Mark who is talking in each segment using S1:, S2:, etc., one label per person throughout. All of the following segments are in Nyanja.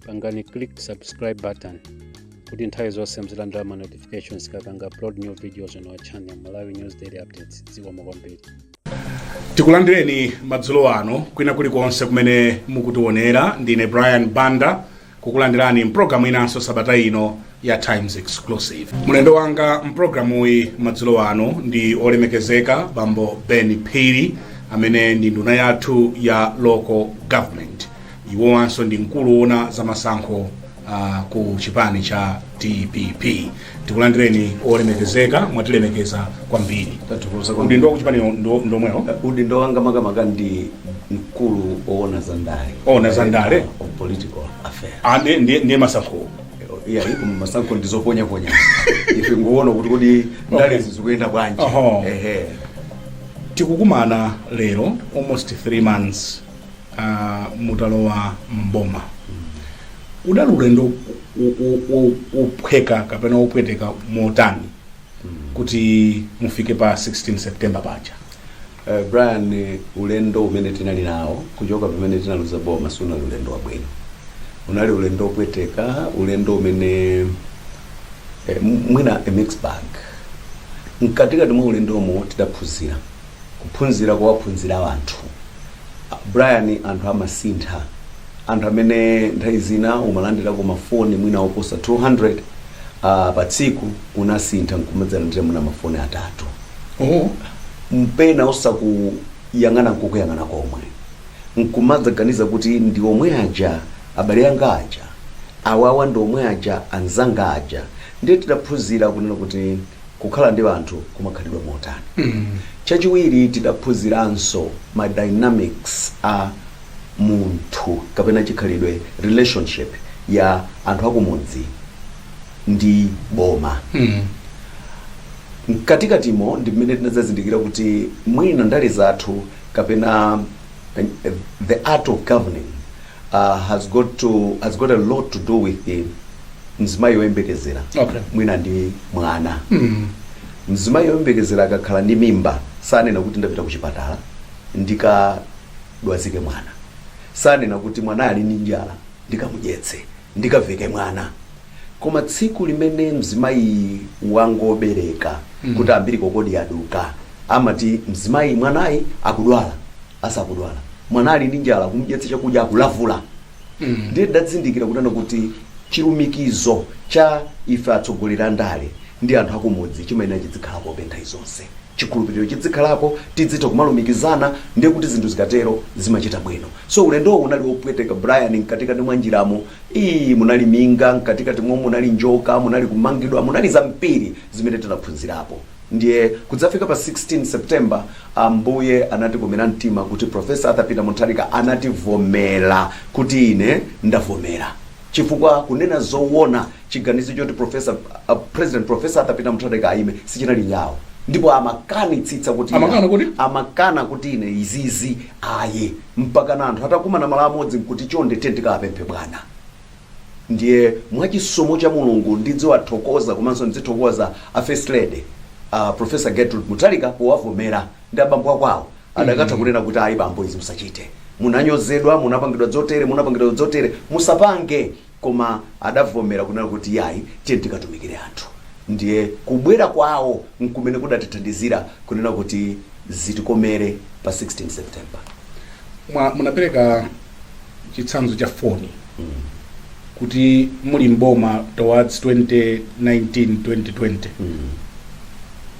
S1: pangani click subscribe button kuti nthawi zonse mzilandira ma notifications kapanga upload new videos on our channel Malawi News Daily Updates. Zikomo kwambiri.
S2: Tikulandireni madzulo ano kwina kulikonse kumene mukutionera. Ndine Brian Banda kukulandirani mpulogalamu inanso sabata ino ya Times Exclusive. Mulendo wanga mpulogalamu iyi madzulo ano ndi olemekezeka Bambo Ben Phiri amene ndi nduna yathu ya local government. Iwo wanso ndi mkulu wona za masankho ku chipani cha TPP. Tikulandireni olemekezeka, mwatilemekeza kwambiri. Udi ndo kuchipani ndo mweo?
S3: Udi ndo wanga makamaka ndi mkulu owona zandale.
S2: Ona zandale?
S3: Of political affairs.
S2: Ndiye masankho.
S3: Yeah, ipo masankho ndizoponya ponya. Ife nguona kuti ndale zizikuyenda bwanji.
S2: Tikukumana lero almost 3 months mutalowa mboma. Udalule ndo uphweka kapena upweteka motani kuti mufike pa 16 September pacha.
S3: Brian, ulendo umene tinali nawo kuchoka pamene tinaluza boma suna ulendo wabwino. Unali ulendo upweteka, ulendo umene mwina a mixed bag. Nkatika timwe ulendo omo tidaphunzira. Kuphunzira kwa waphunzira wanthu. Brian, anthu amasintha. Anthu amene nthawi zina umalandira kwa mafoni mwina oposa 200 pa tsiku unasintha nkumadzana ndire muna mafoni atatu. Mpena osakuyang'ana nkukuyang'ana komwe. Nkumadzaganiza kuti ndi omwe aja abale anga aja, awawa ndi omwe aja anzanga aja. Ndiye tidaphunzira kunena kuti kukhala ndi anthu kumakhalidwa motani. Chachiwiri tidaphunziranso ma dynamics a munthu kapena chikhalidwe relationship ya anthu akumudzi ndi boma. Katika timo ndi mmene tinazazindikira kuti mwina ndale zathu kapena the art of governing has got a lot to do with mzimayi woyembekezera. Mwina ndi mwana. Mzimayi woyembekezera akakhala ndi mimba sanena kuti ndapita ku chipatala ndikadwazike mwana. Sanena kuti mwana ali ndi njala ndikamudyetse ndikaveke mwana. Koma tsiku limene mzimayi wangobereka kuti ambiri kokodi aduka amati mzimayi mwanayi akudwala asakudwala, mwana ali ndi njala kumudyetsa chakudya akulavula. Ndiye ndadzindikira kunena kuti chilumikizo cha ife atsogolera ndale ndi anthu akumudzi chimayenera chidzikhalapo penta izonse. Chikhulupiriro chidzikhalapo tidzitha kumalumikizana ndiye kuti zinthu zikatero zimachita bwino. So ulendo unali wopweteka Brian, nkatika mwa njiramo munali minga, nkatika mwa munali njoka, munali kumangidwa, munali zampiri zimene tinaphunzirapo. Ndiye kudzafika pa 16 September ambuye anatikomera mtima kuti Professor Arthur Peter Mutharika anativomera kuti ine ndavomera. Chifukwa kunena zoona chiganizo choti President Professor Arthur Peter Mutharika aime sichinali yawo. Ndipo amakanitsitsa kuti amakana kuti ine izizi aye mpaka na anthu atakumana mala amodzi kuti chonde tendikapemphe bwana. Ndiye mwachisomo cha Mulungu ndidziwathokoza komanso ndizithokoza a First Lady Professor Gertrude Mutharika powavomera ndi abambo akwawo adakatha kunena kuti ayi bambo izi musachite, munanyozedwa, munapangidwa dzotere musapange, koma adavomera kunena kuti yayi tendikatumikire anthu. Ndiye kubwera kwawo nkumene kudatithandizira kunena kuti zitikomere pa 16 September.
S2: Munapereka chitsanzo cha foni kuti muli mboma towards 2019-2020.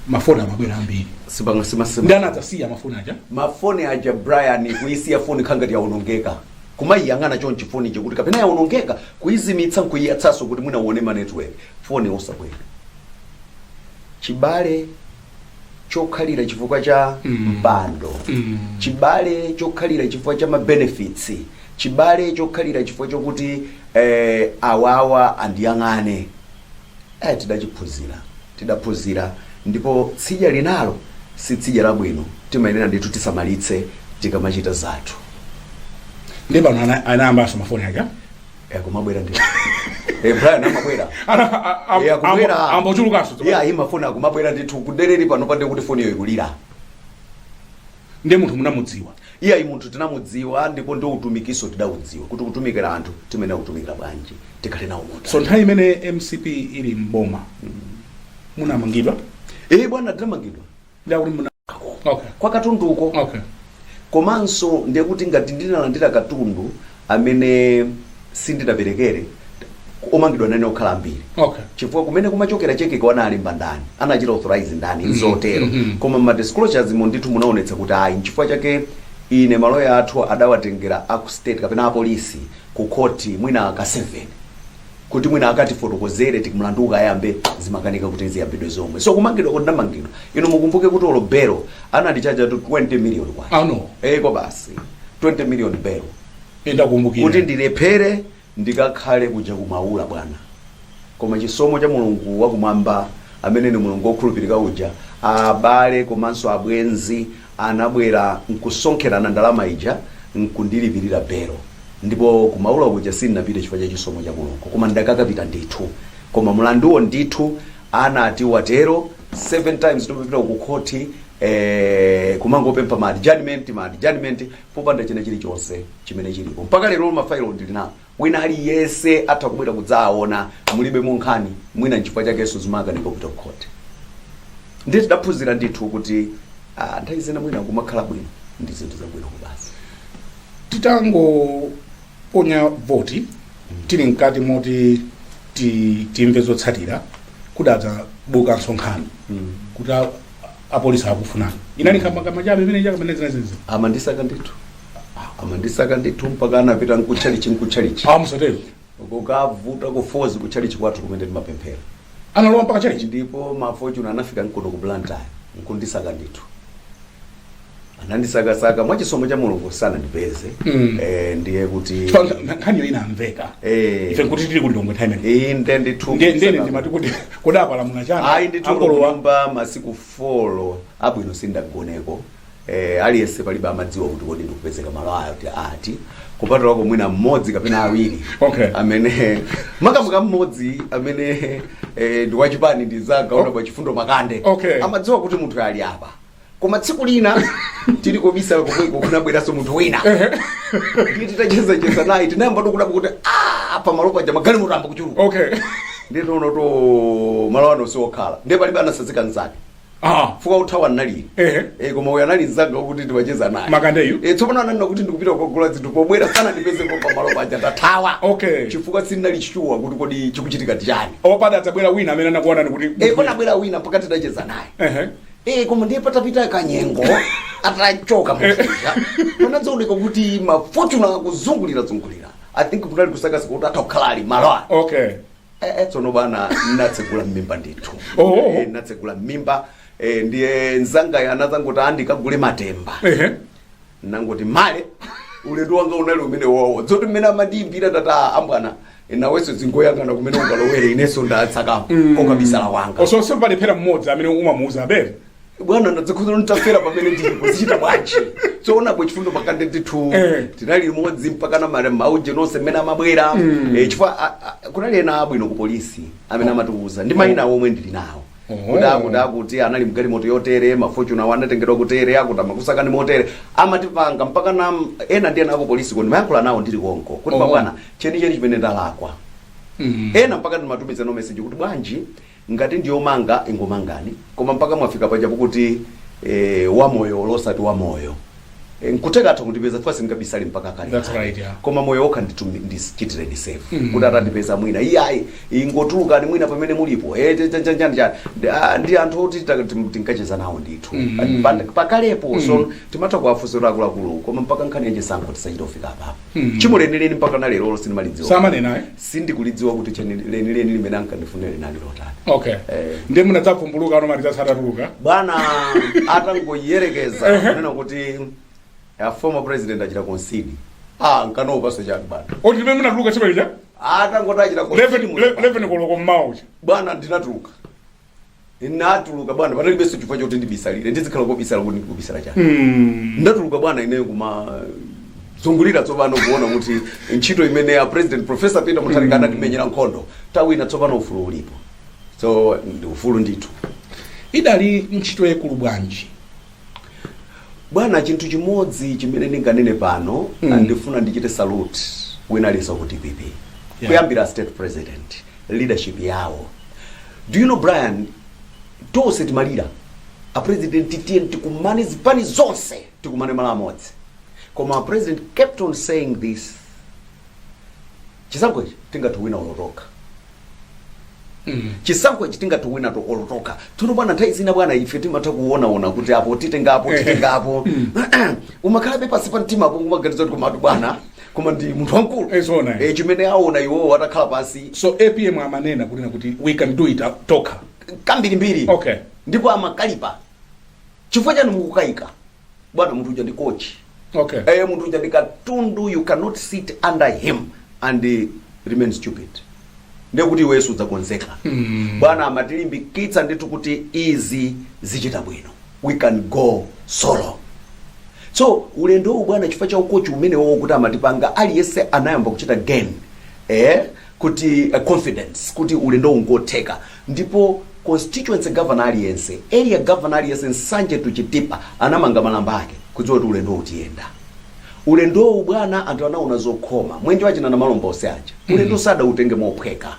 S2: Mafoni amabwera ambiri. Ndana atasiya mafoni aja?
S3: Mafoni aja Brian kuisiya foni khangati yaonongeka. Kumayiyang'ana chonchi foni je kuti kapena yaonongeka kuizimitsa nkuyiyatsaso kuti mwina uone ma network. Foni osabwera. Chibale chokhalira chifukwa cha mpando. Chibale chokhalira chifukwa cha ma benefits. Chibale chokhalira chifukwa chokuti awawa andiyang'ane. Tidaphunzira ndipo tsija linalo si tsija labwino. Timayenera nditu tisamalitse tikamachita zathu.
S2: Ndipo anayambaso mafoni aja?
S3: Kumabwera ndi. Brian amabwera.
S2: Akubwera. Ambochulukaso.
S3: Mafoni akumabwera ndithu kudereri pano pande kuti foni yo ikulira.
S2: Ndiye munthu munamudziwa.
S3: iya munthu tinamudziwa ndipo ndio utumikiso tidaudziwa kuti kutumikira anthu timene kutumikira bwanji tikale nawo munthu.
S2: So nthawi imene MCP ili mboma munamangidwa?
S3: Bwana tinamangidwa.
S2: Ndauli muna okay.
S3: Kwa katunduko.
S2: Okay.
S3: Komanso ndiye kuti ngati ndinalandira katundu amene sindinaperekere omangidwa nane okhala ambiri.
S2: Okay.
S3: Chifukwa kumene kumachokera cheke kwa anali mbandani anachita authorize ndani nzotero koma ma disclosures ndithu munaonetsa kuti ayi chifukwa chake ine maloya athu adawatengera aku state kapena apolisi ku court mwina ka 7 kuti mwina akati fotokozere tikumlanduka ayambe zimakanika kuti ziyambidwe zomwe. So kumangidwa kuti ndamangidwa ino mukumbuke kuti olobero anadichaja to 20 million kwa.
S2: No.
S3: Kwa basi 20 million bero.
S2: Enda kumbukira.
S3: Kuti ndilephere ndikakhale kuja kumaula bwana. Koma chisomo cha Mulungu wakumwamba amene ni Mulungu okhulupirika uja abale komanso abwenzi anabwera nkusonkerana ndalama ija nkundilipirira bero. Ndipo kumaula kuja sinapita chifukwa cha chisomo cha Mulungu koma ndakakapita ndithu. Koma mlanduwo ndithu anati watero 7 times topita ku court kumangopempha ma adjournment popanda china chilichonse chimene chilipo mpaka lero mafailo ndili nawo wina aliyese atakubwera kudzaona mulibe munkhani mwina nchifukwa chakenso zimakanika kupita ku court. Nditi daphunzira ndithu kuti nthawi zina mwina kumakhala bwino ndi zinthu zabwino kubasi.
S2: Titango ponya voti tili mkati moti timve zotsatira kudaza buka nsonkhano kuti apolisi akufunana inani kama jabe imene jaka menezina zizi amandisaka ndithu mpaka anapita nkuchalichi
S3: musatero kukavuta kufozi kuchalichi kwathu kumene mapemphero
S2: analowa mpaka chalichi
S3: ndipo mafortune anafika nkono ku Blantyre nkundisaka ndithu anandisaka mwachisomo cha Mulungu sana ndipeze ndiye kuti
S2: nkhaniyo inamveka ife nkuti tili kulilongwe time
S3: ndende tu
S2: ndene ndimati kuti kodapa lamuna chana
S3: ayi nditulomba masiku 4 abwino sindagoneko aliyese palibe amadziwa kuti kodi ndikupezeka malo ayo kuti ati kupatula wako mwina mmodzi kapena awiri
S2: okay.
S3: amene makamuka mmodzi amene ndiwachipani ndizaka ona chifundo makande
S2: okay.
S3: amadziwa kuti munthu ali apa koma tsiku lina tili kobisa kukweko kunabweraso munthu wina nditi tacheza naye tinayamba dokudaba kuti pa malopa ja magali mutamba kuchuluka
S2: okay.
S3: nditono to malawano siokhala ndiye palibe anasazika nzake fuka uthawa nalini koma uya nali nzanga kuti ndiwacheza naye
S2: makandeyo
S3: tsopano ananena kuti ndikupita kugula zinthu pobwera sana ndipezepo pa malopa aja tathawa
S2: okay.
S3: chifukwa sinali chichuwa kuti kodi chikuchitika tichani
S2: opada atabwera wina amene anakuona kuti
S3: panabwera wina mpaka titacheza naye koma ndiye patapita kanyengo atachoka mufisha panazooneka kuti mafortune akuzungulira I think kunali kusakasa kuti atakhalali maloa
S2: okay.
S3: Tsono bana natsegula mimba ndithu natsegula mimba ndiye nzanga yanazangoti andikagule matemba nangoti male ulendo wanga unali umene wowo dzoti mmene amandiyimbira tata ambwana naweso zingoyangana kumene ungalowere ineso ndatsaka kokabisala wanga
S2: so paliphera mmodzi amene umamuuza abere
S3: bwana ndadzakhuza ntafera pamene ndipo zichita bwanji so ona chifundo makande ndithu tinali limodzi mpaka na mare mauje nonse mmene amabwera chifukwa kunali ena abwino ku polisi amene amatiuza ndi mayina omwe ndili nawo kuti anali mgali moto yotere mafortune wanatengedwa kutere akutama kusakani motere amatipanga mpaka na ena ndiye nako polisi koni mayankhula nawo ndili konko kuti bwana cheni chimene ndalakwa ena mpaka ndimatumiza no message kuti bwanji ngati ndiyomanga ingomangani koma mpaka mwafika paja kuti wamoyo losati wamoyo nkuteka atha kundipeza fasi ngabisali mpaka kale.
S2: That's right, yeah.
S3: Koma moyo wokha ndichitire ndi safe kuti atandipeza mwina iyayi ingotuluka ni mwina pamene mulipo ndi anthu oti tinkacheza nawo ndithu pakalepo so timatha kuwafusira akuluakulu koma mpaka nkhani yanje sanko tisachitofika apa chimuleneleni mpaka na lero sinimalidziwa
S2: samane naye
S3: sindikulidziwa kuti cheneleni limene ankandifunire nali lotani.
S2: Okay. Ndi munadzavumbuluka ano maliza satatuluka
S3: bwana atangoyerekeza kunena kuti former president achira concede nkanopa so chatu bwana
S2: oti limene munatuluka chimeja
S3: atangoti achira concede
S2: 11 koloko mmaucha
S3: bwana ndinatuluka inatuluka bwana panalibe chifukwa choti ndibisalire ndizikhala kubisala kuti ndikubisala chani ndatuluka bwana ineyo kuma zungulira tsopano kuona kuti ntchito imene ya president Professor Peter Mutharika anatimenyera nkhondo tawina tsopano ufulu ulipo so ndi ufulu ndithu
S2: idali ntchito yakulu bwanji
S3: bwana chinthu chimodzi chimene ndinganene pano ndifuna ndichite salute wina aliso kuti DPP kuyambira state president leadership yawo. Do you know Brian, tose timalira a president tiye tikumane zipani zonse tikumane mala amodzi, koma president kept on saying this, chisankho tingatuwina olotoka. Chisankho tingatuwina to olotoka. Tuno bwana nthawi zina bwana ife timatha kuona kuti apo titengapo umakhalabe pasi pa mtima apo kumaganiza kuti komatu bwana koma ndi munthu wankulu chimene aona iwo watakhala pasi.
S2: So APM amanena kuti we can do it toka
S3: kambirimbiri.
S2: Okay.
S3: Ndipo amakalipa chifukwa chani mukukayika bwana munthu uja ndi coach.
S2: Okay.
S3: Munthu uja ndi katundu, you cannot sit under him and remain stupid. Ndekuti wesu udzakonzeka. Bwana amatilimbikitsa nditu kuti izi zichita bwino, we can go solo. So ulendo bwana chifukwa cha ukochi umene wao kuti amatipanga aliyese anayamba kuchita gain kuti confidence kuti ulendo ungotheka. Ndipo constituency governor aliyense, area governor aliyense nsanje tuchitipa anamanga malamba ake kudziwa kuti ulendo utiyenda. Ulendo bwana anthu anaona zokhoma mwenje wachina na malombo oseaja ulendo sada utenge mophweka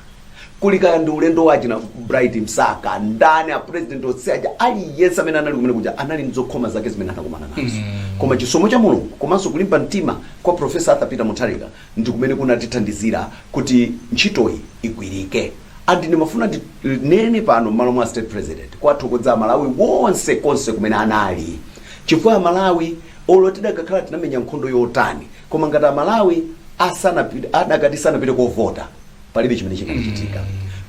S3: kulika ndi ulendo wachina Bright Msaka ndani a president oseaja aliyense amene anali kumene kuja anali nzokhoma zake zimene anakumana nazo. Koma chisomo cha Mulungu komanso kulimba mtima kwa Professor Arthur Peter Mutharika ndi kumene kunatithandizira kuti ntchitoyi igwirike. Andi ndimafuna nene pano malo mwa state president kwathokoza Malawi wonse konse kumene anali, chifukwa Malawi olotida kakhala tinamenya nkhondo yotani koma ngati Malawi adakati sanapite kovota palibe chimene chikanachitika.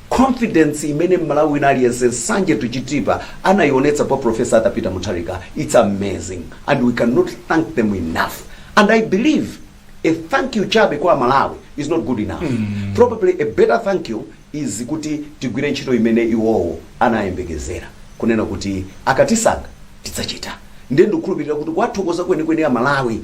S3: Confidence imene Malawi aliyense sanje tuchitipa anayionetsa pa Professor Arthur Peter Mutharika, it's amazing and we cannot thank them enough. And I believe a thank you chabe kwa Malawi is not good enough. Probably a better thank you is kuti tigwire ntchito imene iwowo anayembekezera kunena kuti akatisanga tidzachita. Ndiye ndikhulupirira kuti kwathokoza kwenikweni ya Malawi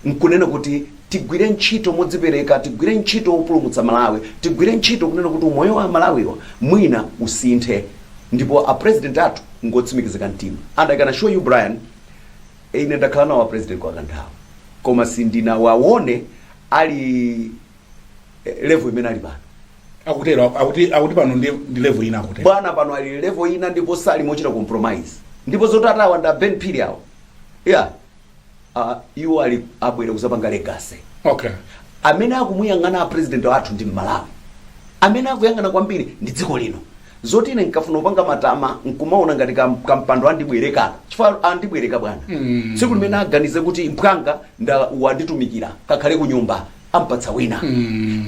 S3: nkunena kuti tigwire ntchito modzipereka, tigwire ntchito opulumutsa Malawi, tigwire ntchito kunena kuti umoyo wa Malawiwa mwina usinthe. Ndipo a president athu ngotsimikizika mtima. And I can assure you Brian, ine ndakhala nawo president kwa kanthawi koma sindina waone ali level imene ali pano.
S2: Akutero akuti pano ndi level ina akutero
S3: bwana pano ali level ina ndipo sali mochita compromise. Ndipo zotatawa nda Ben Piriao iwo ali abwera kuzapanga legacy.
S2: Okay.
S3: Amene akumuyang'ana president wathu ndi Malawi, amene akuyang'ana kwambiri ndi dziko lino. Zoti ine nkafuna upanga matama nkumaona ngati kampando andibwereka chifukwa andibwereka bwana. Tsiku limene aganize kuti mphanga nda wanditumikira kakhale ku nyumba ampatsa wina.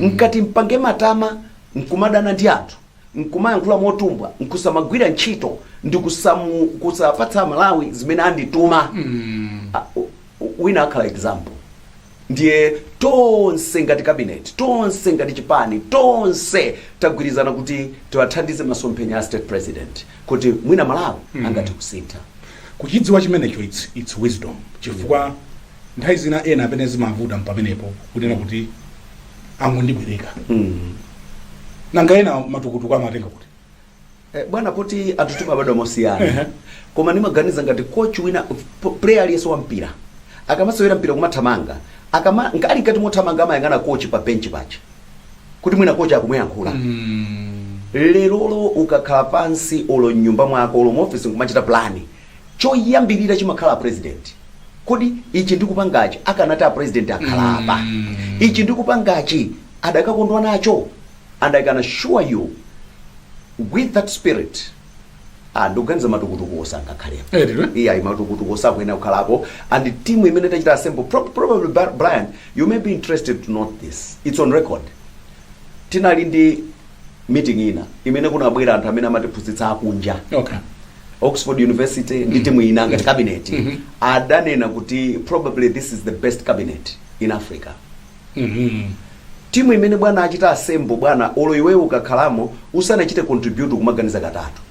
S3: Nkati mpange matama nkumadana ndi anthu nkumayankhula motumbwa nkusamagwira ntchito ndi kusapatsa Malawi zimene andituma. Wina akhala example. Ndiye tonse ngati cabinet, tonse ngati chipani, tonse tagwirizana kuti tiwathandize masomphenya a state president kuti mwina Malawi angati kusintha.
S2: Kuchidziwa chimenecho it's wisdom. Chifukwa nthawi zina ena amene zimavuta mpamenepo kunena kuti angondibwereka. Nanga ena matukutuku amatenga kuti
S3: bwana kuti atutuma bado mosiyana. Koma nimaganiza ngati coach wina player aliyeso wa mpira akamasewera mpira kumathamanga ngati ngati mothamanga amayang'ana coach pa bench pacha kuti mwina coach akumyankhula. Lero ukakhala pansi olo nyumba mwako olo mu office kumachita plani choyambirira chimakhala president. Kodi ichi ndikupangachi akanati a president akhala apa. Ichi ndikupangachi adakakondwa nacho. And I can assure you with that spirit ndoganiza matukutuku osanga khalepo. Matukutuku osakwena kukhalapo and the team imene tachita assemble probably Brian, you may be interested to note this. It's on record. Tinali ndi meeting ina imene kunabwera anthu amene amatiphunzitsa akunja.
S2: Okay.
S3: Oxford University ndi timu ina ngati cabinet. Adanena kuti probably this is the best cabinet in Africa. Timu imene bwana achita assemble bwana olo iwewe ukakhalamo usanachite contribute kumaganiza katatu.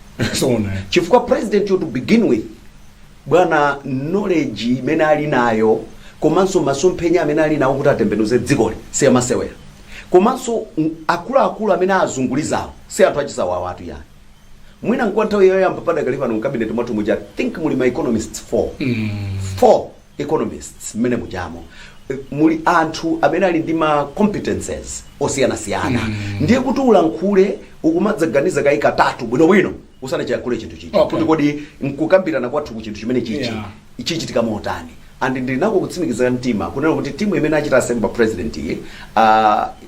S3: Chifukwa president yo to begin with bwana knowledge imene ali nayo komanso masomphenya amene ali nawo kuti atembenuze dzikoli siyamasewera. Komanso akulu amene azungulizawo si anthu achisawawo atu yani. Mwina nkwanthawi yoyamba padakali pano cabinet mwathu muja think muli ma economists 4. 4 economists mene mujamo muli anthu amene ali ndi ma competences osiyana ndiye kuti ulankhule ukumadzaganiza kayi katatu bwinobwino usana chakule chinthu chichi kuti kodi nkukambirana kwathu ku chinthu chimene chichi chichitika motani and ndinako kutsimikiza mtima kunena kuti timu imene achita assemble president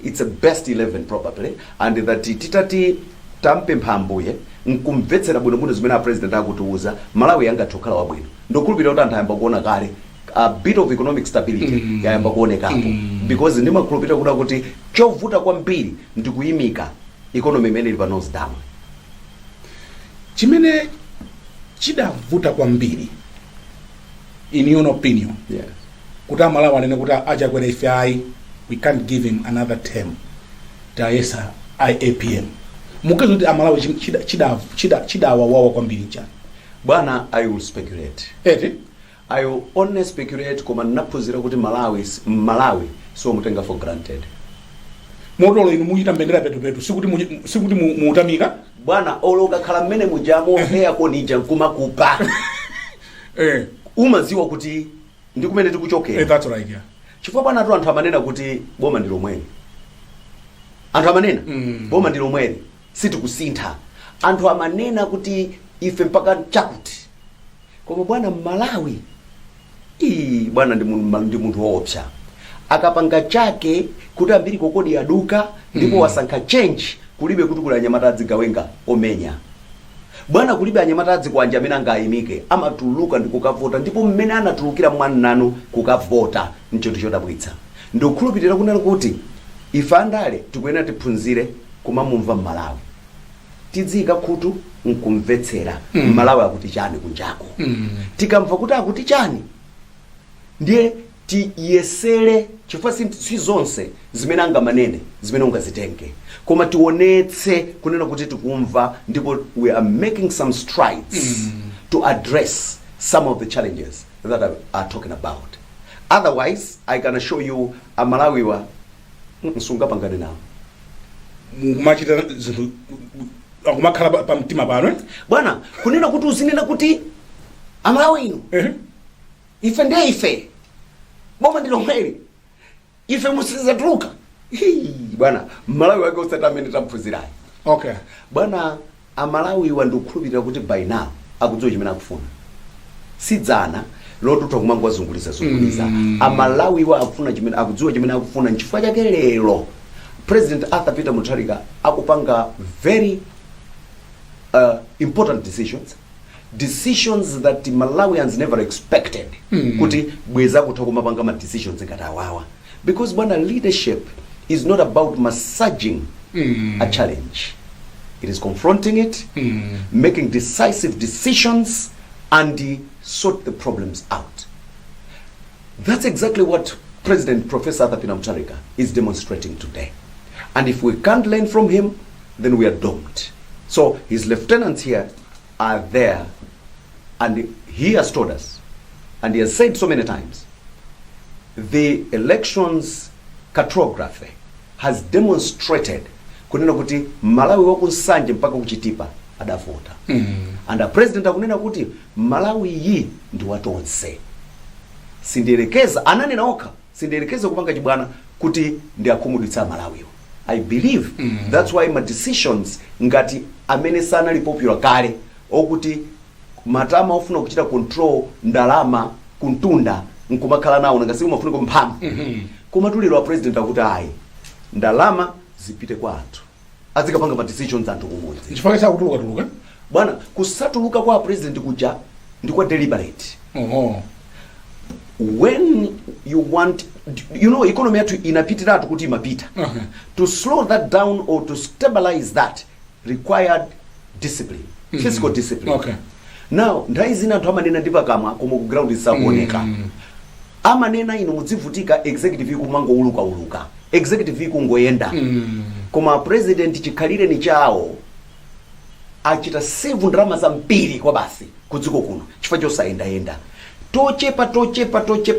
S3: it's a best 11 probably and that titati tampempha Ambuye nkumvetsera bwinobwino zimene a president akutiuza Malawi yangathokhala wabwino ndokhulupirira kuti anthu ayamba kuona kale a bit of economic stability yayamba kuonekapo because ndimakhulupirira kuda kuti chovuta kwambiri ndikuyimika economy imene ili pa nose down.
S2: Chimene chidavuta kwambiri in your opinion kuti Malawi anene kuti achakwera ife we can't give him another term tayesa IAPM mukezo kuti Malawi chidawawawa kwambiri chani
S3: bwana. I will speculate I will only speculate koma napozera kuti Malawi so mutenga for granted
S2: modolo inu muchita mbendera petu sikuti muutamika
S3: bwana oloka khala mmene mujamo heya konija nkumakupa umaziwa kuti ndikumene tikuchokera
S2: that's right
S3: chifukwa bwana anthu amanena kuti boma ndilo mwene anthu amanena boma ndilo mwene sitikusintha anthu amanena kuti ife mpaka chakuti koma bwana Malawi bwana ndi munthu woopsa akapanga chake kuti ambiri kokodi yaduka ndipo wasankha change kulibe kuti kula anyamata adzigawenga omenya bwana kulibe anyamata adzikwanja amene angayimike amatuluka ndikukavota ndipo mmene anatulukira mwananu kukavota nchinthu chodabwitsa ndokhulupirira kunena kuti ife andale tikuyenera tiphunzire kumamumva Malawi tidzika khutu nkumvetsera Malawi akuti chani kunjako tikamva kuti akuti chani ndiye tiyesere chifukwa si zonse zimene angamanene zimene ungazitenge koma tionetse kunena kuti tikumva ndipo we are making some strides to address some of the challenges that are talking about. Otherwise I can assure you Malawi wa msungapangane nawo
S2: mumachita zinthu akumakhala pa mtima pano
S3: bwana kunena kuti uzinena kuti Malawi ino ife ndiye ife boma ndilo mweli ife musizatuluka bwana Malawi wake usatamene taphunzirayi bwana Malawi wandukhulupirira kuti by now akudziwa chimene akufuna sidzana lotuta kumangwa zunguliza Malawi wa akufuna chimene akudziwa chimene akufuna nchifukwa chake lero President Arthur Peter Mutharika akupanga very important decisions that Malawians never expected kuti bweza kutha kumapanga ma decisions ngatawawa because bwana leadership is not about massaging a challenge. It is confronting it, making decisive decisions and sort the problems out. That's exactly what President Professor Arthur Peter Mutharika is demonstrating today. And if we can't learn from him, then we are doomed. So his lieutenants here are there, and he has told us, and he has said so many times, the elections cartography has demonstrated kunena kuti Malawi wakunsanje mpaka kuchitipa adavota. And the president akunena kuti Malawi yi ndi watonse. Sindirekeza ananena okha, sindirekeza kupanga chibwana kuti ndi akhumudwitsa Malawi. I believe that's why my decisions ngati amene sana li popular kale okuti matama ofuna kuchita control ndalama kuntunda nkumakhala nawo ngasi umafuna kumphamvu koma tuliro wa president akuti ayi ndalama zipite kwa anthu azikapanga ma decisions anthu kumudzi
S2: chifukwa cha kutuluka
S3: bwana kusatuluka kwa president kuja ndikwa deliberate. When you want, you know, economy yatu inapitira kuti imapita. To slow that down or to stabilize that required discipline, physical discipline. Now ndaizina nthu amanena ndipa kama komo ku ground isakuoneka. Amanena ino mudzivutika executive kumango uluka executive kungoyenda. Koma president chikhalire ni chawo achita save ndalama za mpiri kwa basi kudziko kuno chifukwa chosayenda. tochepa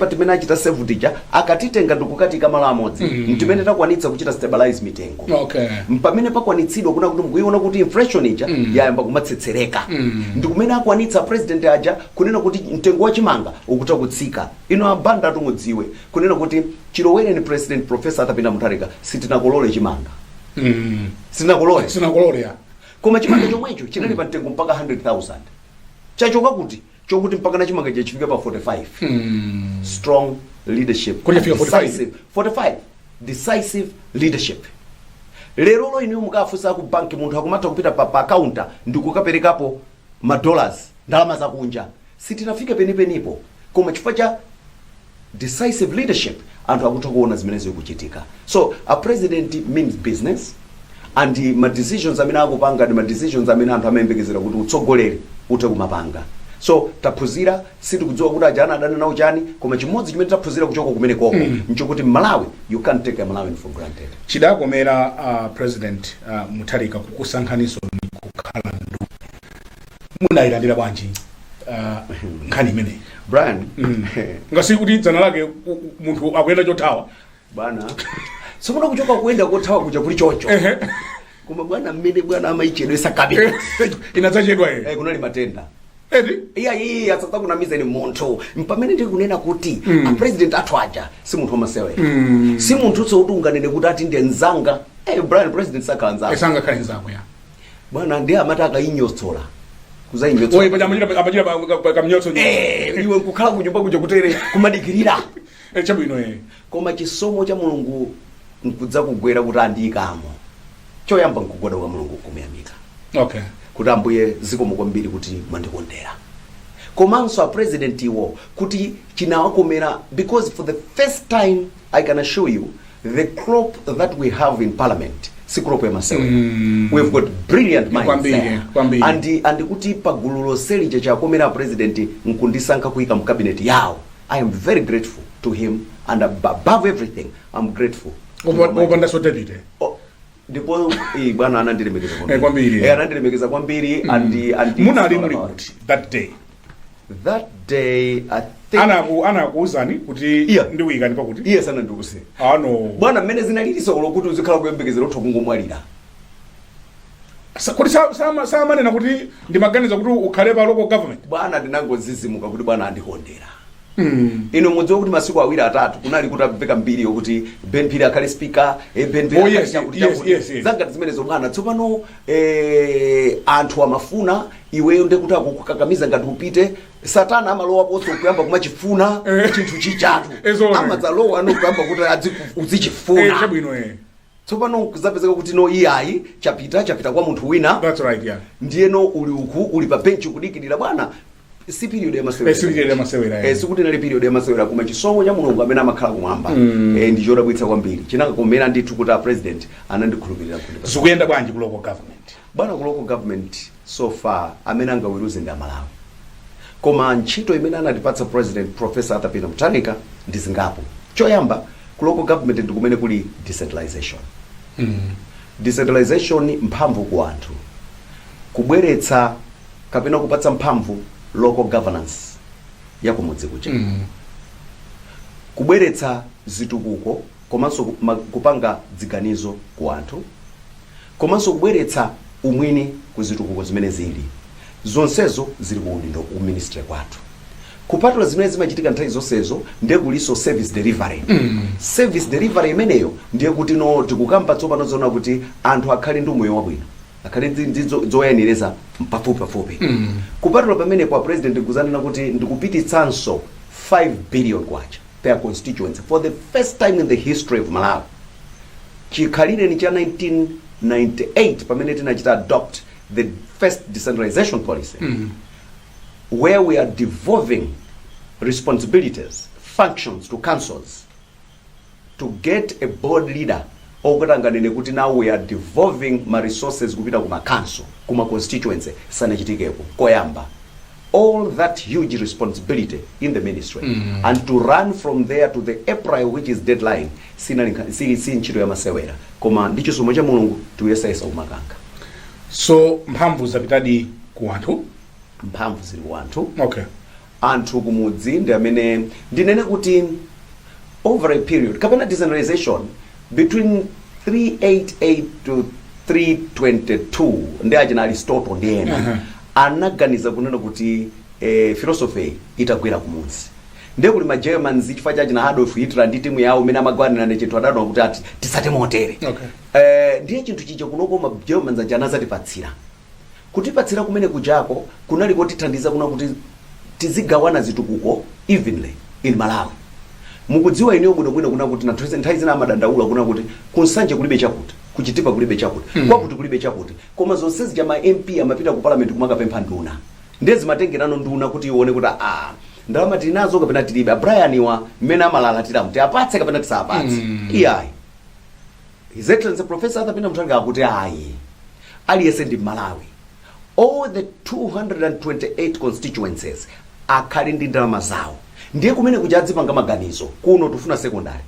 S3: timene achita save tija akatitenga ndikukatika malo amodzi ntimene takwanitsa kuchita stabilize mitengo.
S2: Okay.
S3: Mpamene pakwanitsidwa kuna kuti mukuiona kuti inflation ija yayamba kumatsetsereka. Ndikumene akwanitsa president aja kunena kuti mtengo wa chimanga ukuta kutsika. Ino abanda tumudziwe kunena kuti Chilowere ni president Professor Arthur Peter Mutharika sitinakolole chimanga. Sinakolole ya. Koma chimanga chomwecho chinali pa mtengo mpaka 100,000. Chachoka kuti chokuti mpaka na chimanga chifika pa 45. Strong leadership.
S2: Kwenye fika
S3: 45 decisive leadership. Lero lo inu mukafusa ku banki munthu akumata kupita pa counter ndikukaperekapo $, ndalama za kunja. Sitinafika penipenipo. Koma chifukwa cha decisive leadership anthu akutokuona zimene zikuchitika. So a president means business and ma decisions amene akupanga ndi ma decisions amene anthu amayembekezera kuti utsogoleri ute kumapanga. So taphunzira sitikudziwa kuti ajana adana nawo chani koma chimodzi chimene taphunzira kuchoka kumene koko nchokuti Malawi you can't take a Malawian for granted.
S2: Chidakomera president Mutharika kukusankhaniso kukhala ndu munayilandira bwanji nkhani imene
S3: Brian
S2: ngasi kuti dzana lake munthu akuyenda chothawa
S3: bana sikuona kuchoka kuenda kothawa kuja kuli chocho koma bwana mmene bwana amaichedwesa kabisa
S2: inadzachedwa
S3: kunali matenda
S2: edi
S3: iya asata kunamiza ni munthu mpamene ndi kunena kuti a president athu aja si munthu amasewe si munthu so kuti unganene kuti ati ndi nzanga Brian president sakanza
S2: esanga khalenza ya
S3: bwana ndi amata akainyostola
S2: oye pajamajira kamnyotso
S3: iwe nkukhala kunyumba kuja kutere kumadikirira
S2: chabwino
S3: koma chisomo cha Mulungu nkudza kugwera kuti andiyikamo choyamba nkugwada kwa Mulungu kumuyamika
S2: okay
S3: kuti ambuye zikomo kwambiri kuti mwandikondera komanso a president iwo kuti chinawakomera because for the first time I can assure you the crop that we have in parliament si crop ya masewe we've got brilliant minds there and kuti pagulu lonseli chakomera president nkundisankha kuika mu cabinet yawo I am very grateful to him and above everything I'm grateful
S2: opanda so David
S3: ndipo bwana anandilemekeza
S2: kwambiri
S3: anandilemekeza kwambiri and
S2: munali muli kuti that
S3: day I think
S2: anakuuzani kuti ndiwikani pakuti
S3: yes anandiuze
S2: no
S3: bwana mmene zinaliliso lokuti uzikhala kuyembekezera utho kungomwalira
S2: kuti samanena kuti ndimaganiza kuti ukhale pa local government
S3: bwana ndinangozizimuka kuti bwana andikondera ino mudziwa kuti masiku awiri atatu kunali kuti abveka mbiri yokuti Ben Phiri akhale speaker Ben Phiri
S2: yes.
S3: zanga zimenezo bwana tsopano anthu amafuna iweyo ndekuti akukakamiza ngati upite satana amalowa poso kuyamba kumachifuna chinthu chichatu amadzalowa anokuyamba kuti uzichifuna
S2: chabwino
S3: tsopano kuzapezeka kuti no iyayi chapita kwa munthu wina
S2: that's right
S3: ndiye no uli pa bench kudikirira bwana si period ya masewera sikuti nali period ya masewera kuma chisomo cha Mulungu amene amakhala kumwamba ndi chodabwitsa kwambiri chinakakomera ndithu kuti a president anandikhulupirira kuti
S2: zikuyenda bwanji ku local government
S3: bwana ku local government so far amene angaweruze ndi Malawi koma ntchito imene anatipatsa president Professor Arthur Peter Mutharika ndi zingapo choyamba ku local government ndikumene kuli decentralization decentralization mphamvu ku anthu kubweretsa kapena kupatsa mphamvu local governance ya kumudzi kuja kubweretsa zitukuko komanso kupanga dziganizo ku anthu komanso kubweretsa umwini ku zitukuko zimene zili zonsezo zili ku udindo u ministry kwathu kupatula zimene zimachitika nthawi zonsezo ndiye kuliso service delivery service delivery imeneyo ndiye kuti no tikukamba tsopano zona kuti anthu akhale ndi moyo wabwino akhale zoyenereza pafupi kupatula pamene kwa president kuzanena kuti ndikupititsanso 5 billion kwacha per constituency for the first time in the history of Malawi chikhalire ni cha 1998 pamene tinachita adopt the first decentralization policy where we are devolving responsibilities functions to councils to get a board leader okutanganene kuti now we are devolving my resources kupita kuma council kuma constituency sanachitikepo koyamba all that huge responsibility in the ministry and to run from there to the April which is deadline si ntchito ya masewera koma ndi chisomo cha Mulungu tuyesayesa umakanga
S2: so mphamvu zapitadi ku anthu
S3: mphamvu zili ku anthu
S2: okay
S3: anthu kumudzi ndi amene ndinene kuti over a period kapena decentralization between 388 to 322 ndi achina Aristotle ndi ena anaganiza kunena kuti philosophy itagwera kumudzi ndiye kuli ma Germans chifukwa cha achina Adolf Hitler ndi timu yawo imene amagwanira ndi chinthu adadwa kuti ati tisate motere ndiye chinthu chicho kunoko ma Germans anazatipatsira kutipatsira kumene kujako kunali kotithandiza kuna kuti tizigawana zitukuko evenly in Malawi. Mukudziwa ineyo bwinobwino kuna kuti na nthawi zina amadandaula kuna kuti kunsanje kulibe chakuti, kuchitipa kulibe chakuti, kwakuti kulibe chakuti. Koma zonsezi ja ma MP amapita ku parliament kumakapempha nduna. Ndezi matengerano nduna kuti ione kuti ndalama tinazo kapena tilibe. Brian wa mmene amalala tilamuti apatse kapena tisapatse. Iyayi. His Excellency Professor Arthur Mutharika akuti ayi. Aliyese ndi Malawi. All the 228 constituencies akhali ndi ndalama zawo. Ndiye kumene kujadzipanga maganizo kuno tufuna secondary,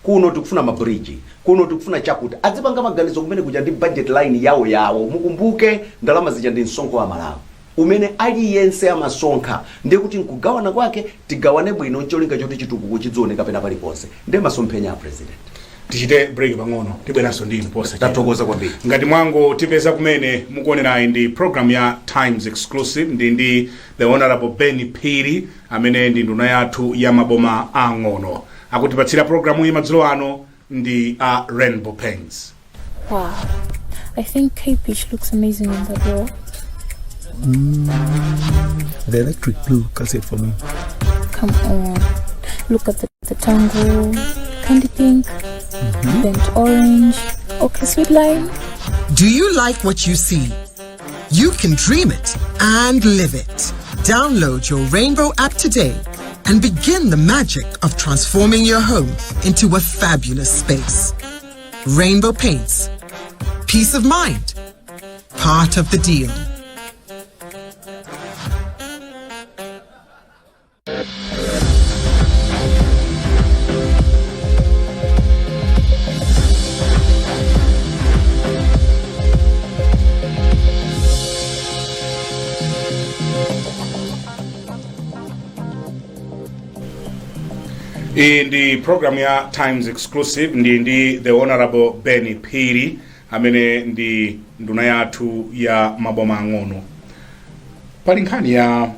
S3: kuno tikufuna mabridge, kuno tikufuna chakuti adzipanga maganizo kumene kuja ndi budget line yawo mukumbuke ndalama zija ndi msonkho wa Malawi umene aliyense amasonkha ndiye kuti nkugawana kwake tigawane bwino ncholinga choti chitukuko chizioneka pena paliponse ndiye masomphenya a president.
S2: Tichite break pang'ono tibweranso ndinu posa
S3: tatokoza kwambiri
S2: ngati mwango tipeza kumene mukuonerayi ndi program ya Times Exclusive ndi the Honorable Benny Phiri amene ndi nduna yathu ya maboma ang'ono akutipatsira programu iyi madzulo ano ndi Rainbow Paints.
S4: Wow, I think Cape Beach looks amazing on that wall.
S5: The electric blue does it for me.
S4: Come on, look at the tango, candy pink, burnt orange, okay, sweet lime.
S6: Do you like what you see? You can dream it and live it. Download your Rainbow app today and begin the magic of transforming your home into a fabulous space. Rainbow Paints. Peace of mind. Part of the deal.
S2: In the program ya Times Exclusive ndi the Honorable Benny Phiri amene ndi nduna yathu ya maboma ang'ono. Pali nkhani ya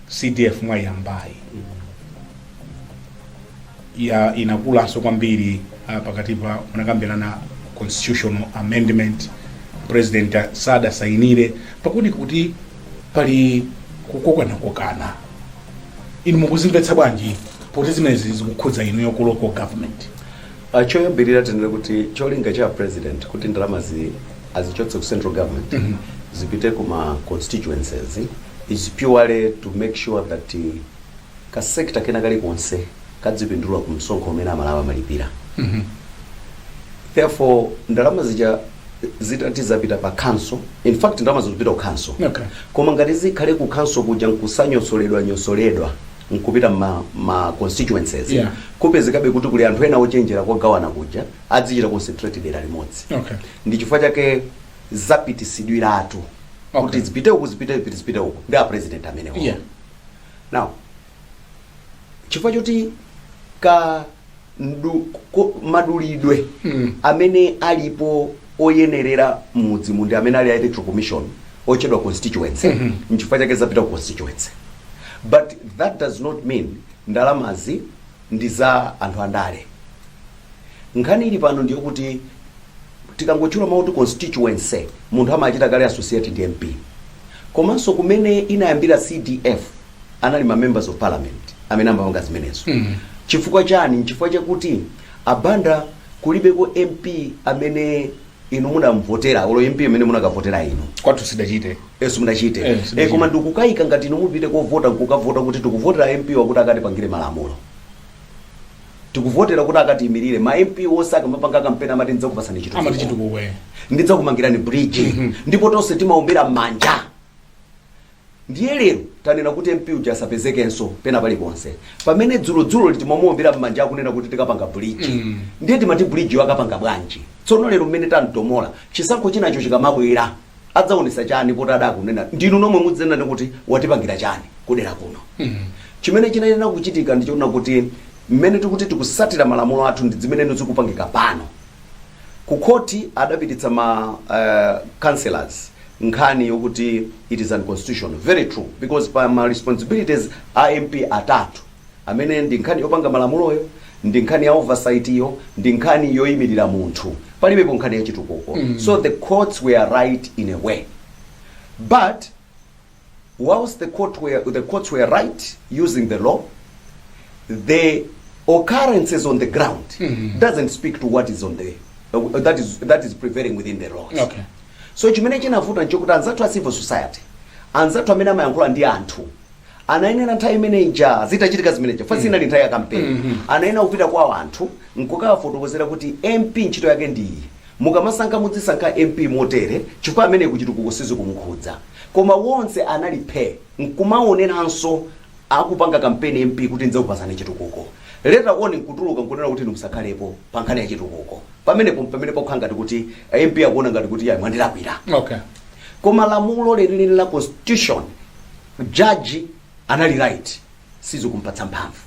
S2: CDF mwayambayi ya inakulanso kwambiri pakati pa munakambirana constitutional amendment president sada sainire pakuti kuti pali kukokana inu mukuzimvetsa bwanji poti zimezi zikukhudza inu yoku local government.
S3: Choyambirira tendere kuti cholinga cha president kuti ndalama azichotse ku central government zipite kuma constituencies is purely to make sure that ka sector kena kali konse kadzipindula ku msonkho umene amalawa malipira. Therefore ndalama zitati zapita pa council, in fact ndalama zipita ku council. Koma ngati zikhale ku council kuja nkusanyosoledwa nkupita ma constituencies kupezekabe kuti kuli anthu ena ochenjera kugawana kuja adzichita concentrate dera limodzi. Ndi chifukwa chake zapitisidwiratu kuti zipite uku zipite uku ndi a president amenewo. Now chifukwa choti ka madulidwe amene alipo oyenerera mudzi mundi amene ali electoral commission ochedwa constituency nchifukwa chake zapita ku constituency. But that does not mean ndalamazi ndi za anthu andale. Nkhani ili pano ndiyo kuti tikangochula mauti constituency munthu amachita kale associated ndi MP. Komanso kumene inayambira CDF anali ma members of parliament amene ambawanga zimenezo. Chifukwa chani? Chifukwa chakuti abanda kulibeko MP amene inu munamvotera olo MP amene munakavotera inu
S2: kwathu sidachite
S3: mudachite koma ndikukayika ngati inu mupite kovota nkukavota kuti tikuvotera MP wakuti akati pangire malamulo, tikuvotera kuti akati imirire ma MP osaka mapanga kampeni amati ndidzakupasani chitukuko ndidzakumangirani bridge ndipo tonse timaombera manja. Ndiye lero tanena kuti MP uja asapezekenso pena paliponse pamene dzulo litimamuombera manja akunena kuti tikapanga bridge. Ndiye timati bridge wakapanga bwanji. Tsono lero mmene tantomola chisankho chinacho chikamabwera adzaonesa chani poti adakunena ndinu nomwe mudzena kuti watipangira chani. kudera kuno. Chimene chinayena kuchitika ndichoona kuti mmene tikuti tikusatira malamulo athu ndi zimene zikupangika pano. Ku koti adapititsa ma councillors nkhani yokuti it is unconstitutional. Very true, because by my responsibilities MP atatu amene ndi nkhani yopanga malamuloyo, ndi nkhani ya oversight yo, ndi nkhani yoyimirira munthu, palibepo nkhani ya chitukuko. So the courts were right in a way, but whilst the courts were right using the law, the occurrences on the ground doesn't speak to what is on the that is prevailing within the laws.
S2: Okay.
S3: So chimene chinavuta nchokuti anzathu a civil society, anzathu amene amayankhula ndi anthu, anayenera nthawi imeneja zitachitika zimeneja fasi inali nthawi ya campaign, anayenera kupita kwa anthu nkukawafotokozera kuti MP ntchito yake ndi iyi, mukamasankha mudzisankha MP motere chifukwa amene kuchitukuko sizikumkhudza. Koma wonse anali phe nkumaoneranso akupanga campaign MP kuti ndzakupasani chitukuko. Leta oni nkutuluka nkunena kuti ndimusakhalepo pa nkhani ya chitukuko. Pamene pokhala ngati kuti MP akuona ngati kuti ya mwandilakwira.
S2: Okay.
S3: Koma lamulo lili la constitution, judge anali right, sizikumpatsa mphamvu.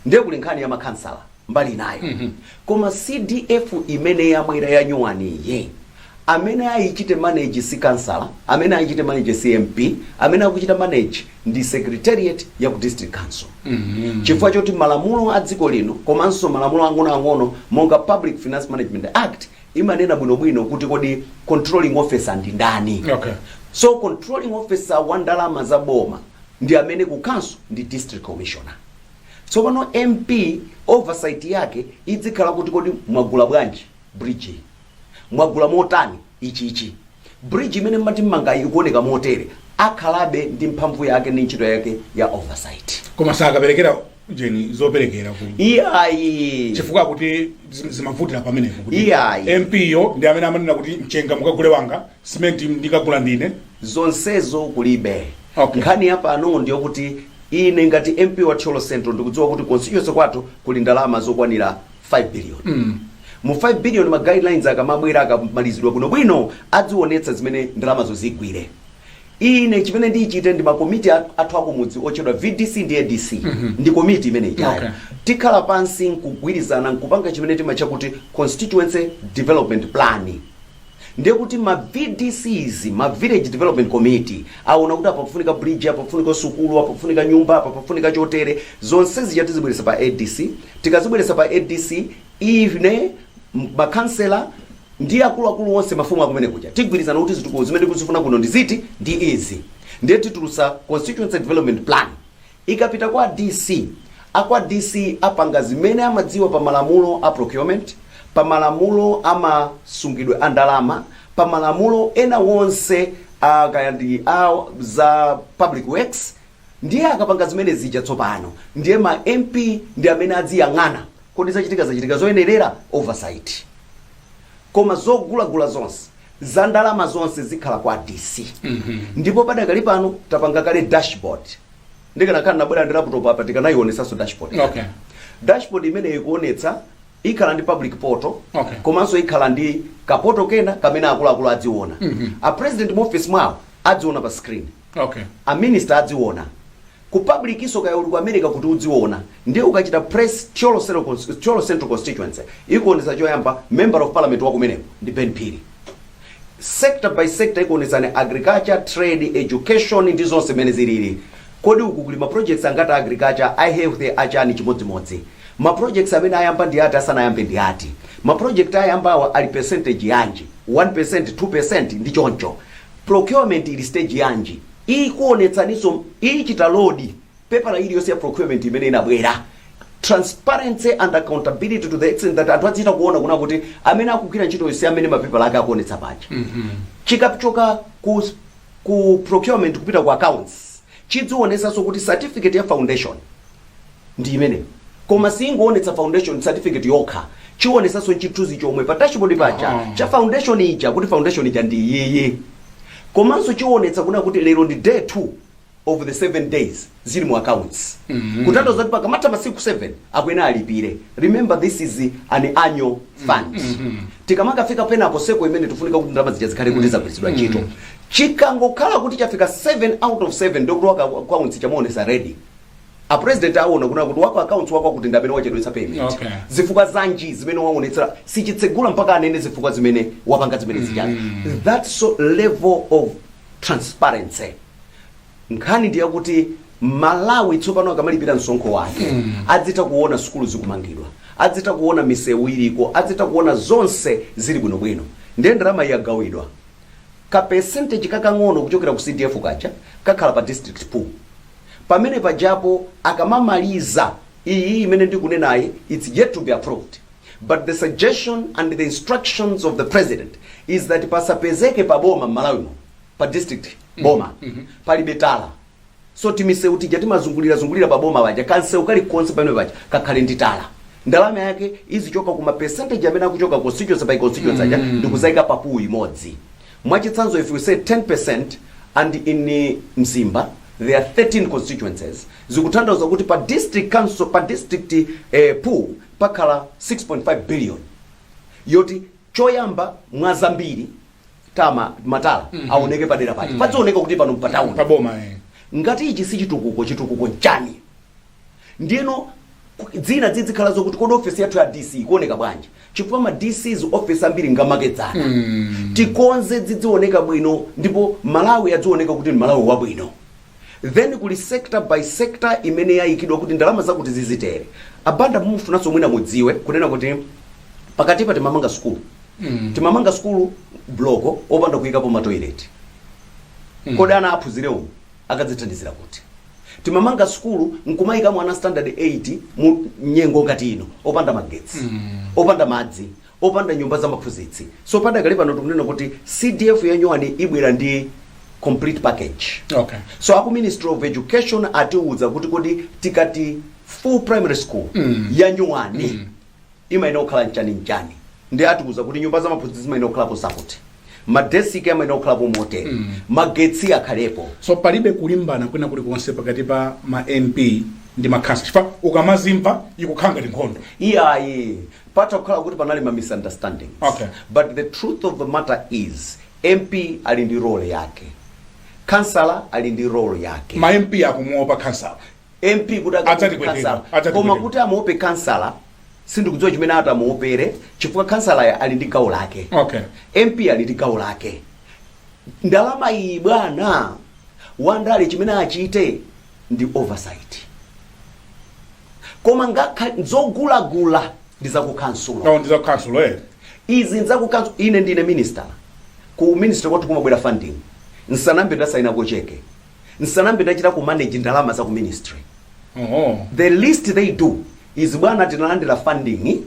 S3: Ndiye kuli nkhani ya makhansala mbali nayo. Koma CDF imene yamwera ya nyuwani ye, amene ayichite manage si councillor, amene ayichite manage CMP, amene akuchita manage ndi secretariat ya ku district council. Chifukwa choti malamulo a dziko lino komanso malamulo ang'ono monga Public Finance Management Act imanena bwinobwino kuti kodi controlling officer ndi ndani.
S2: Okay.
S3: So controlling officer wa ndalama za boma ndi amene ku council ndi district commissioner. So pano MP oversight yake idzikhala kuti kodi mwagula bwanji bridge, mwagula motani ichi bridge imene mmati mmanga ikuoneka motere, akhalabe ndi mphamvu yake ndi ntchito yake ya oversight.
S2: Koma sakaperekera jeni zoperekera ku
S3: iyayi
S2: chifukwa kuti zimavutira pamenepo kuti
S3: iyayi
S2: MP yo ndi amene amanena kuti mchenga mukagule wanga, cement ndikagula ndine,
S3: zonsezo kulibe.
S2: Okay.
S3: Nkhani hapa ano ndiyo kuti ine ngati MP wa Tcholo Central ndikudziwa kuti constituency kwathu kuli ndalama zokwanira 5 billion. Mu 5 billion ma guidelines akamabwera akamalizidwa bwino adzionetsa zimene ndalamazo zigwire. Ine chimene ndichite ndi makomiti athu akumudzi ochedwa VDC ndi ADC. Ndi komiti imene ijayo.
S2: Okay.
S3: Tikhala pansi nkugwirizana nkupanga chimene timacha kuti constituency development plan. Ndiye kuti ma VDCs, ma village development committee, aona kuti apa pafunika bridge, apa pafunika sukulu, apa pafunika nyumba, apa pafunika chotere, zonse zijatizibweresa pa ADC. Tikazibweresa pa ADC, ine ma councillor ndi akulu wonse mafumu akumene kuja tigwirizana kuti zitukuko zimene tikuzifuna kuno ndi ziti ndi izi. Ndiye titulusa constituency development plan ikapita kwa DC, akwa DC apanga zimene amadziwa pa malamulo a procurement, pa malamulo amasungidwe andalama, pa malamulo ena wonse akayandi za public works. Ndiye akapanga zimene zija tsopano ndiye ma MP ndi amene adziyang'ana kodi zachitika zoyenerera oversight. Koma zogulagula zonse za ndalama zonse zikhala kwa DC. Ndipo padakali pano tapanga kale dashboard. Ndikanakhala nabwera ndi laptop apa tikanayionesanso dashboard.
S2: Okay.
S3: Dashboard imene ikuonetsa ikhala ndi public portal.
S2: Okay.
S3: Komanso ikhala ndi kapoto kena kamene akuluakulu adziona. A president mu office mwawo adziona pa screen.
S2: Okay.
S3: A minister adziona. Ku public iso kaya uli ku America kuti udziona. Ndiye ukachita press Tcholo Central constituency ikuonesa choyamba member of parliament wa kumeneko ndi Ben Phiri. Sector by sector ikuonesa agriculture, trade, education ndi zonse mene zilili. Kodi uku kuli ma projects angata agriculture, iHealth achani chimodzimodzi. Ma projects amene ayamba ndi ati asana ayambe ndi ati. Ma project ayambawa ali percentage yanji, 1%, 2% ndi choncho. Procurement ili stage yanji. Ikuonetsaniso ichita load paper iliyonse ya procurement imene inabwera. Transparency and accountability to the extent that anthu adzita kuona kuna kuti amene akugwira ntchito yonse amene mapepa ake akuonetsa paja. Chikapichoka ku procurement kupita ku accounts, chidzionesa so kuti certificate ya foundation ndi imene. Koma singoonetsa foundation certificate yokha, chionesa so chituzi chomwe pa dashboard paja cha foundation ija kuti foundation ija ndi iyiyi. Komanso chionetsa kuna kuti lero ndi day 2 of the 7 days zili mu accounts. Kutando zoti pakamata masiku 7 akwena alipire. Remember this is an annual fund. Tikamaka fika pena poseko imene tufunika kuti ndalama zijazikhale kuti zagwiritsidwa ntchito. Chikangokhala kuti chafika 7 out of 7 ndokuloka accounts chamuonesa ready. A president aona kuna kuti wako accounts wako kuti ndabene wachedwetsa payment.
S2: Okay.
S3: Zifukwa zanji zimene waonetsera sichitsegula mpaka anene zifukwa zimene wapanga zimene zijani. That's level of transparency. Nkhani ndiye kuti Malawi tsopano akamalipira msonkho wake adzita kuona skulu zikumangidwa, adzita kuona misewu iliko, adzita kuona zonse zili bwinobwino. Ndiye ndalama yagawidwa ka percentage kakang'ono kuchokera ku CDF kacha kakhala pa district pool. Pamene pajapo akamamaliza iyi imene ndikunenayi, it's yet to be approved, but the suggestion and the instructions of the president is that pasapezeke pa boma Malawi pa district boma pali betala. So timiseu tija timazungulira pa boma baja kanseu kali konse pamene baja kakhale nditala. Ndalama yake izichoka kuma percentage amene akuchoka constituency by constituency aja ndikuzaika pa pool imodzi. Mwachitsanzo, if we say 10% and in Mzimba there are 13 constituencies, zikutanthauza kuti pa district council pa district pool pakhala 6.5 billion. Yoti choyamba mwazambiri tama matala aoneke padera pake. Pazioneka kuti pano mpatauni
S2: pa boma
S3: ngati ichi si chitukuko nchani. Ndiyeno dzina dzikhala zokuti kodi office yathu ya DC kuoneka bwanji. Chifukwa ma DC's office ambiri ngamakedzana. Tikonze dzioneka bwino ndipo Malawi adzioneka kuti Malawi wabwino. Then kuli sector by sector imene yayikidwa kuti ndalama zakuti zizitere. Abanda mufunanso mwina mudziwe kunena kuti pakati pa timamanga school. Timamanga school bloko opanda kuyikapo ma toilet. Kodi ana aphunzire umu akadzithandizira kuti. Timamanga school nkumayika mwana standard 8 mu nyengo ngati ino opanda magetsi, opanda madzi, opanda nyumba za maphunzitsi. So pada kale pano tukunena kuti CDF yanyuwani ibwera ndi complete package.
S2: Okay.
S3: So aku Ministry of Education atiuza kuti kodi tikati full primary school yanyuwani imaina okhala nchani. Ndi atiuza kuti nyumba za maphunzitsi imaina okhala support. Madesi kama inokhala motel. Magetsi akhalepo.
S2: So palibe kulimbana kwena kuli konse pakati pa ma MP ndi makhansa. Chifukwa ukamazimva ikukhanga nkhondo.
S3: Iyayi. Pata kukhala kuti panali ma misunderstandings.
S2: Okay.
S3: But the truth of the matter is MP ali ndi role yake. Councillor ali ndi role yake.
S2: Ma MP akumuopa councillor.
S3: MP kuti councillor. Koma kuti amuope councillor sindikudziwa chimene atamuopere chifukwa councillor ali ndi gawo lake.
S2: Okay.
S3: MP ali ndi gawo lake. Ndalama iyi bwana wandale chimene achite ndi oversight. Koma ngakha zogulagula ndizaku council.
S2: No, ndizaku council
S3: Izi nzaku council ine ndine minister. Ku minister kwatu kumabwera funding. Nsanambe ndasaina ko cheke. Nsanambe ndachita ku manage ndalama za ku ministry. The least they do is bwana tinalandira funding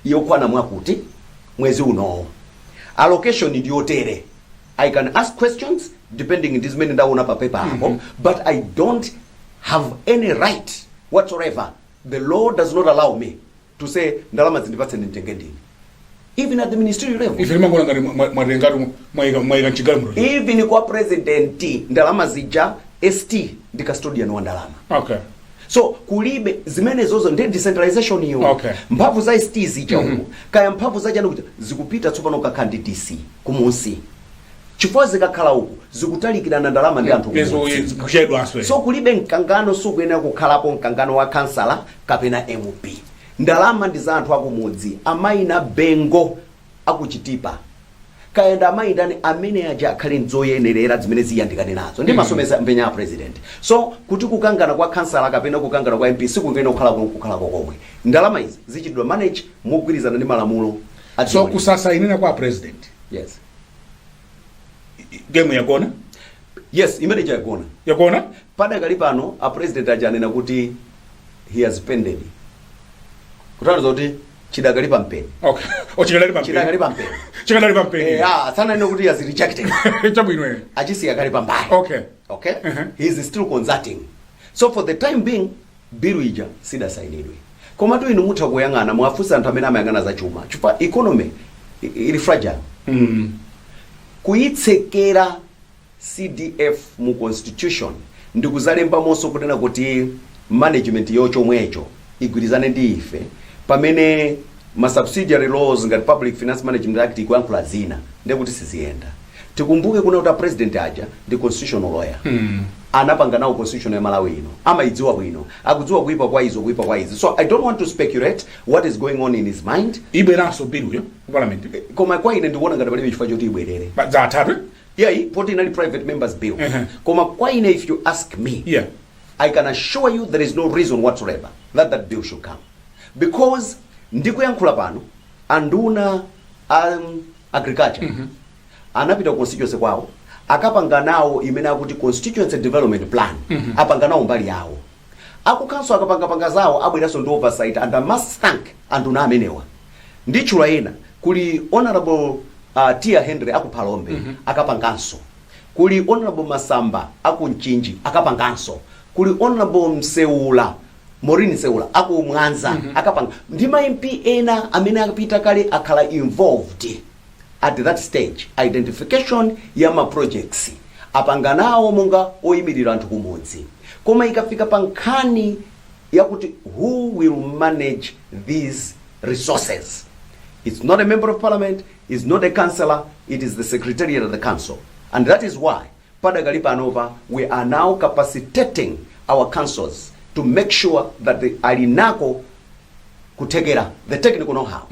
S3: yokwana mwakuti mwezi uno. Allocation ndiyotere. I can ask questions depending on this many ndaona pa paper hapo, but I don't have any right whatsoever. The law does not allow me to say ndalama zindipatse nditengeni. Even at the ministerial level.
S2: If remember ngari mwarengatu mwaika chigamu.
S3: Even kwa president ndalama zija ST ndi custodian wa ndalama.
S2: Okay.
S3: So kulibe zimene zozo ndi decentralization hiyo.
S2: Okay.
S3: Mphamvu za ST zija huko. Kaya mphamvu za jana zikupita tsopano ka candidate kumunsi. Chifukwa zikakhala huko zikutalikirana ndalama ndi anthu
S2: kuchedwa.
S3: So kulibe mkangano sukuyenera kukhalapo mkangano wa councillor kapena MP. Ndalama ndi za anthu akumudzi amaina bengo akuchitipa. Kaenda amaina ni amene aja akhale nzoyenerera zimene ziyandikane nazo. Ndi masomesa mpenya a president. So kuti kukangana kwa councillor kapena kukangana kwa MP sikungena kukhala komwe. Ndalama izi zichidwa manage mogwirizana ndi malamulo.
S2: So kusasa inena kwa president.
S3: Yes.
S2: Game yagona?
S3: Yes, imeneja yagona.
S2: Yagona?
S3: Pada kali pano a president ajanena kuti he has pended. Kutana zoti chidakali pampeni.
S2: Okay. O chidakali pampeni.
S3: Chidakali pampeni.
S2: Chidakali pampeni.
S3: Sana ino kuti he has rejected.
S2: Chabwino.
S3: Achisi akali pambaya.
S2: Okay.
S3: Okay? He is still consulting. So for the time being bill ija sida sainidwe. Koma tu inu mutha kuyangana mwafusa anthu amene amayangana za chuma. Chifukwa economy ili fragile. Kuitsekera CDF mu constitution ndikuzalemba monso kunena kuti management yochomwecho igwirizane ndi ife pamene ma subsidiary laws ngati Public Finance Management Act ikuyankhula zina ndekuti siziyenda. Tikumbuke kuna kuti president aja ndi constitutional lawyer. Anapanga nawo constitution ya Malawi ino. Amaidziwa bwino. Akudziwa kuipa kwa izo. So I don't want to speculate what is going on in his mind.
S2: Ibweranso bill yo parliament.
S3: Koma kwa ine ndikuona ngati palibe chifukwa choti ibwerere.
S2: Za atatu?
S3: Yeah, poti inali private members bill. Koma kwa ine, if you ask me,
S2: yeah,
S3: I can assure you there is no reason whatsoever that bill should come. Because ndikuyankhula pano anduna agriculture anapita constituency kwawo akapanga nawo imene akuti constituency development plan apanga nawo mbali yawo akukhanso akapanga zawo abweraso ndi oversight and I must thank anduna amenewa ndichula ena kuli honorable Tia Henry akuphalombe akapanganso kuli honorable Masamba akunchinji akapanganso kuli honorable Mseula Morini Seula aku Mwanza akapanga ndi ma MP ena amene akapita kale akhala involved at that stage identification ya ma projects apanga nawo monga oyimirira anthu kumudzi koma ikafika pankhani yakuti who will manage these resources. It's not a member of parliament, it's not a councillor, it is the secretariat of the council. And that is why Padakali Panova, we are now capacitating our councils to make sure that the Alinako kutegera the technical know-how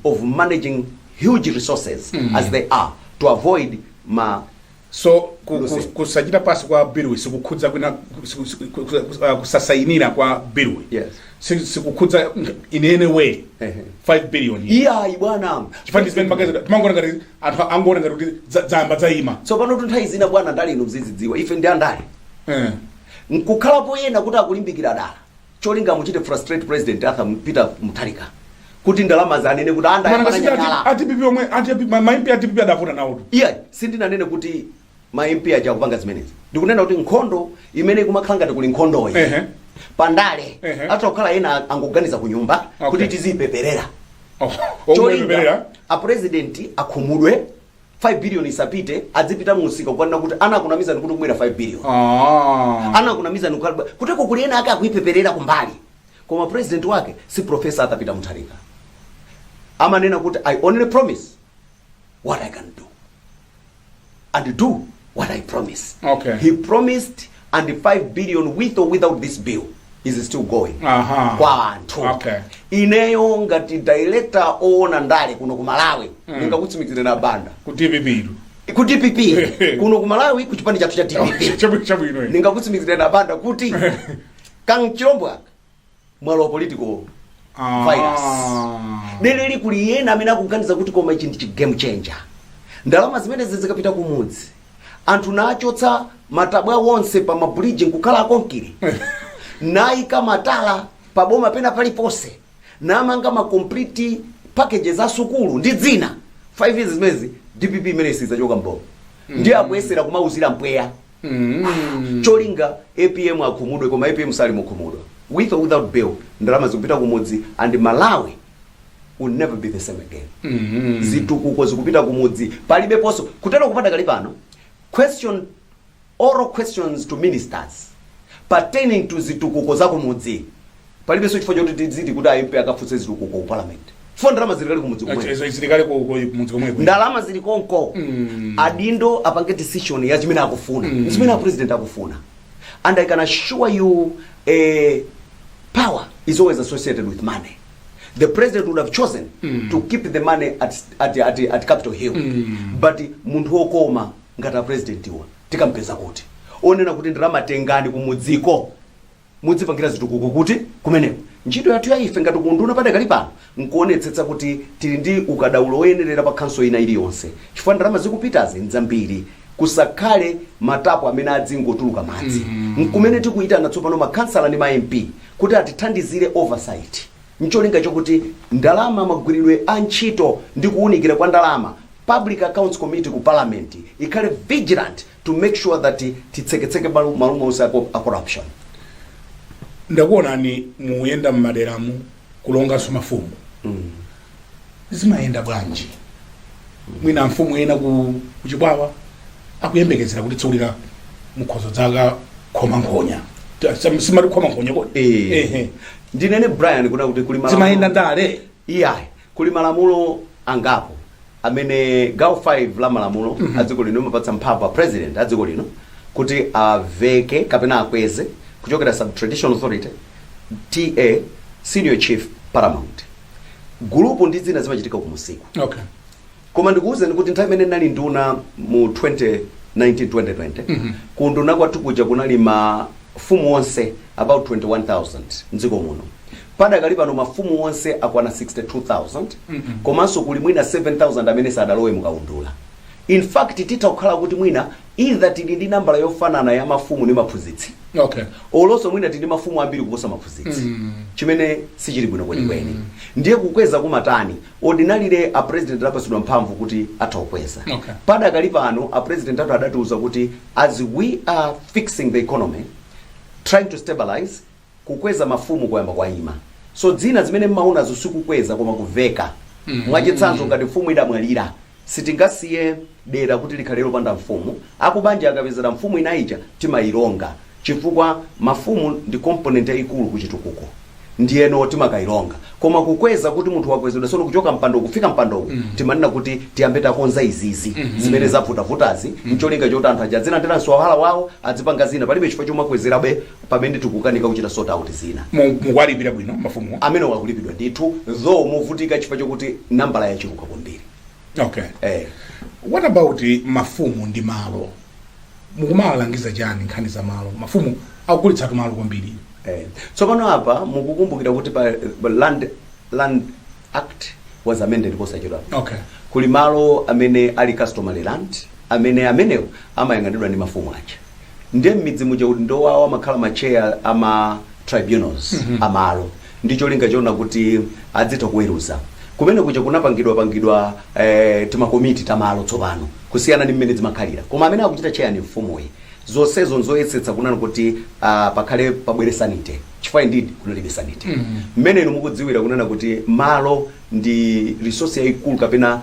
S3: of managing huge resources as they are to avoid
S2: so kusajira pasi kwa bill sikukudza kuna kusasainira kwa bill.
S3: Yes.
S2: Sikukudza in any way 5 billion.
S3: Yeah, bwana.
S2: Chifandi spend magazi tumangona ngati anthu angona ngati zamba zaima.
S3: So pano tunthai zina bwana ndali ino mzidzidziwa ife ndi andali. Nkukhalapo yena kuti akulimbikira dala. Cholinga muchite frustrate president Arthur Peter Mutharika. Kuti ndalama zanene kuti anda yapana
S2: atipipi omwe maimpi atipipi adavuna nawo.
S3: Yeah, sindinanene kuti maimpi aja kupanga zimenezi. Ndikunena kuti nkhondo imene kumakhala ngati kuli nkhondoyi. Pandale atokhala ena angoganiza kunyumba kuti tizipeperera. Cholinga a president akhumudwe 5 billion isapite adzipita musika kwanna kuti ana kunamiza kuti kubwera 5 billion. Ana kunamiza kuteko kuli ena akakuipeperera kumbali. Koma president wake si Professor Arthur Peter Mutharika. Amanena kuti I only promise what I can do and do what I promise.
S2: Okay.
S3: He promised and the 5 billion with or without this bill is still going. Kwa anthu.
S2: Okay.
S3: Ineyo ngati director ona ndale kuno ku Malawi ngakutsimikizira na banda
S2: ku DPP.
S3: Ku DPP kuno ku Malawi ku chipani chathu cha DPP.
S2: Chabu ino.
S3: Ngakutsimikizira na banda kuti Kang Chilombo mwalo political virus. Deleli kuli yena amene akuganiza kuti koma ichi ndi game changer. Ndalama zimene zikapita kumudzi. Anthu nachotsa matabwa wonse pa mabridge nkukhala konkiri. Naika matala pa boma pena pali pose. Namanga ma complete packages za sukulu ndi dzina. 5 years zimezi DPP imene sizachoka mbovu. Ndiye akuyesera kumauzira mpweya. Cholinga APM akhumudwe koma APM sali mukhumudwa. With or without bill, ndalama zikupita kumudzi and Malawi will never be the same again. Zitukuko zikupita kumudzi palibe poso kutero kupata kali pano oral questions to ministers pertaining to zitukuko za kumudzi palibe so chifukwa choti tiziti kuti MP akafutse zitukuko ku parliament. Fo ndalama zilikali kumudzi kumwe.
S2: Zilikali kumudzi kumwe.
S3: Ndalama zili konko. Adindo apange decision ya chimene akufuna. Chimene president akufuna. And I can assure you power is always associated with money. The president would have chosen to keep the money at Capitol Hill. But munthu okoma ngata president iwa tikampeza kuti onena kuti ndalama tengani kumudziko mudzipangira zitukuko kuti kumeneko ntchito yathu ya ife ngati kunduna padakali pano nkuonetsetsa kuti tili ndi ukadaulo oyenerera pa council ina iliyonse chifukwa ndalama zikupitazi nzambiri kusakhale matapo amene adzingotuluka madzi nkumene tikuitana tsopano makansala ndi ma MP kuti atithandizire oversight ncholinga chokuti ndalama magwiridwe a ntchito ndi kuunikira kwa ndalama Public Accounts Committee ku parliament ikhale vigilant to make sure that titseketseke maluma onse a corruption.
S2: Ndakuona ni muyenda mmaderamu kulonga so mafumu. Zimayenda bwanji. Mwina mfumu ena ku chibwawa akuyembekezera kuti tsaulira mukhozo dzaka khoma nkhonya simati khoma nkhonya kodi
S3: ndinene Brian kuna kuti kuli
S2: malamulo zimayenda ndale
S3: iyayi kuli malamulo angapo amene gawo 5 la malamulo adziko lino mapatsa mphamvu president adziko lino kuti aveke kapena akweze kuchokera sub traditional authority TA senior chief paramount gulupu ndi zina zimachitika kumusiku.
S2: Okay.
S3: Koma ndikuwuzeni kuti nthawi imene nali nduna mu 2019-2020 kunduna kwathu kuja kunali mafumu onse about 21,000 mdziko muno. Padakali pano mafumu onse akwana 62,000 komanso kuli mwina 7,000 amene sadalowe mukaundula. In fact titakhala kuti mwina either tili ndi nambala yofanana ya mafumu ndi maphunzitsi.
S2: Okay.
S3: Oloso mwina tili mafumu ambiri kuposa maphunzitsi. Chimene sichili bwino kwenikweni. Ndiye kukweza kumatani ordinarily a president apasidwa mphamvu kuti athakweza.
S2: Okay.
S3: Padakali pano a president adatiuza kuti as we are fixing the economy trying to stabilize kukweza mafumu kuyamba kwaima. So dzina zimene mmaona zosikukweza koma kuveka. Mwachitsanzo ngati mfumu idamwalira sitingasiye dera kuti likhale lopanda mfumu akubanja akapezera mfumu inaija timayironga chifukwa mafumu ndi component yaikulu kuchitukuko ndiyeno timakaironga koma kukweza kuti munthu wakwezedwa sono kuchoka mpando kufika mpando timanena kuti tiyambe takonza izizi zimene zavutavutazi mcholinga choti anthu ajadzina ndena swala wawo adzipanga zina palibe chifukwa chomwe kwezerabe pamene tikukanika kuchita sort out zina
S2: mukwalipira bwino mafumu
S3: amene wakulipidwa ndithu though muvutika chifukwa chokuti nambala yachiruka kwambiri.
S2: Okay. What about mafumu ndi malo? Mukumalangiza chani nkhani za malo? Mafumu akukulitsa malo kwambiri.
S3: Tsopano apa mukukumbukira kuti pa land act was amended posachedwa.
S2: Okay.
S3: Kuli malo amene ali customary land amenewo amayang'anidwa ndi mafumu aja. Ndiye midzi muja kuti ndowawa makhala macheya ama tribunals amalo. Ndicho linga chona kuti adzitha kuweruza. Kumene kuja kunapangidwa timakomiti tamalo tsopano kusiyana ndi mmene zimakhalira koma amene akuchita cheya ni mfumuyi zonsezo nzoyesetsa kunena kuti pakhale pabwere sanite chifukwa ndidi kunalibe sanite mmene inu mukudziwira kunena kuti malo ndi resource yaikulu kapena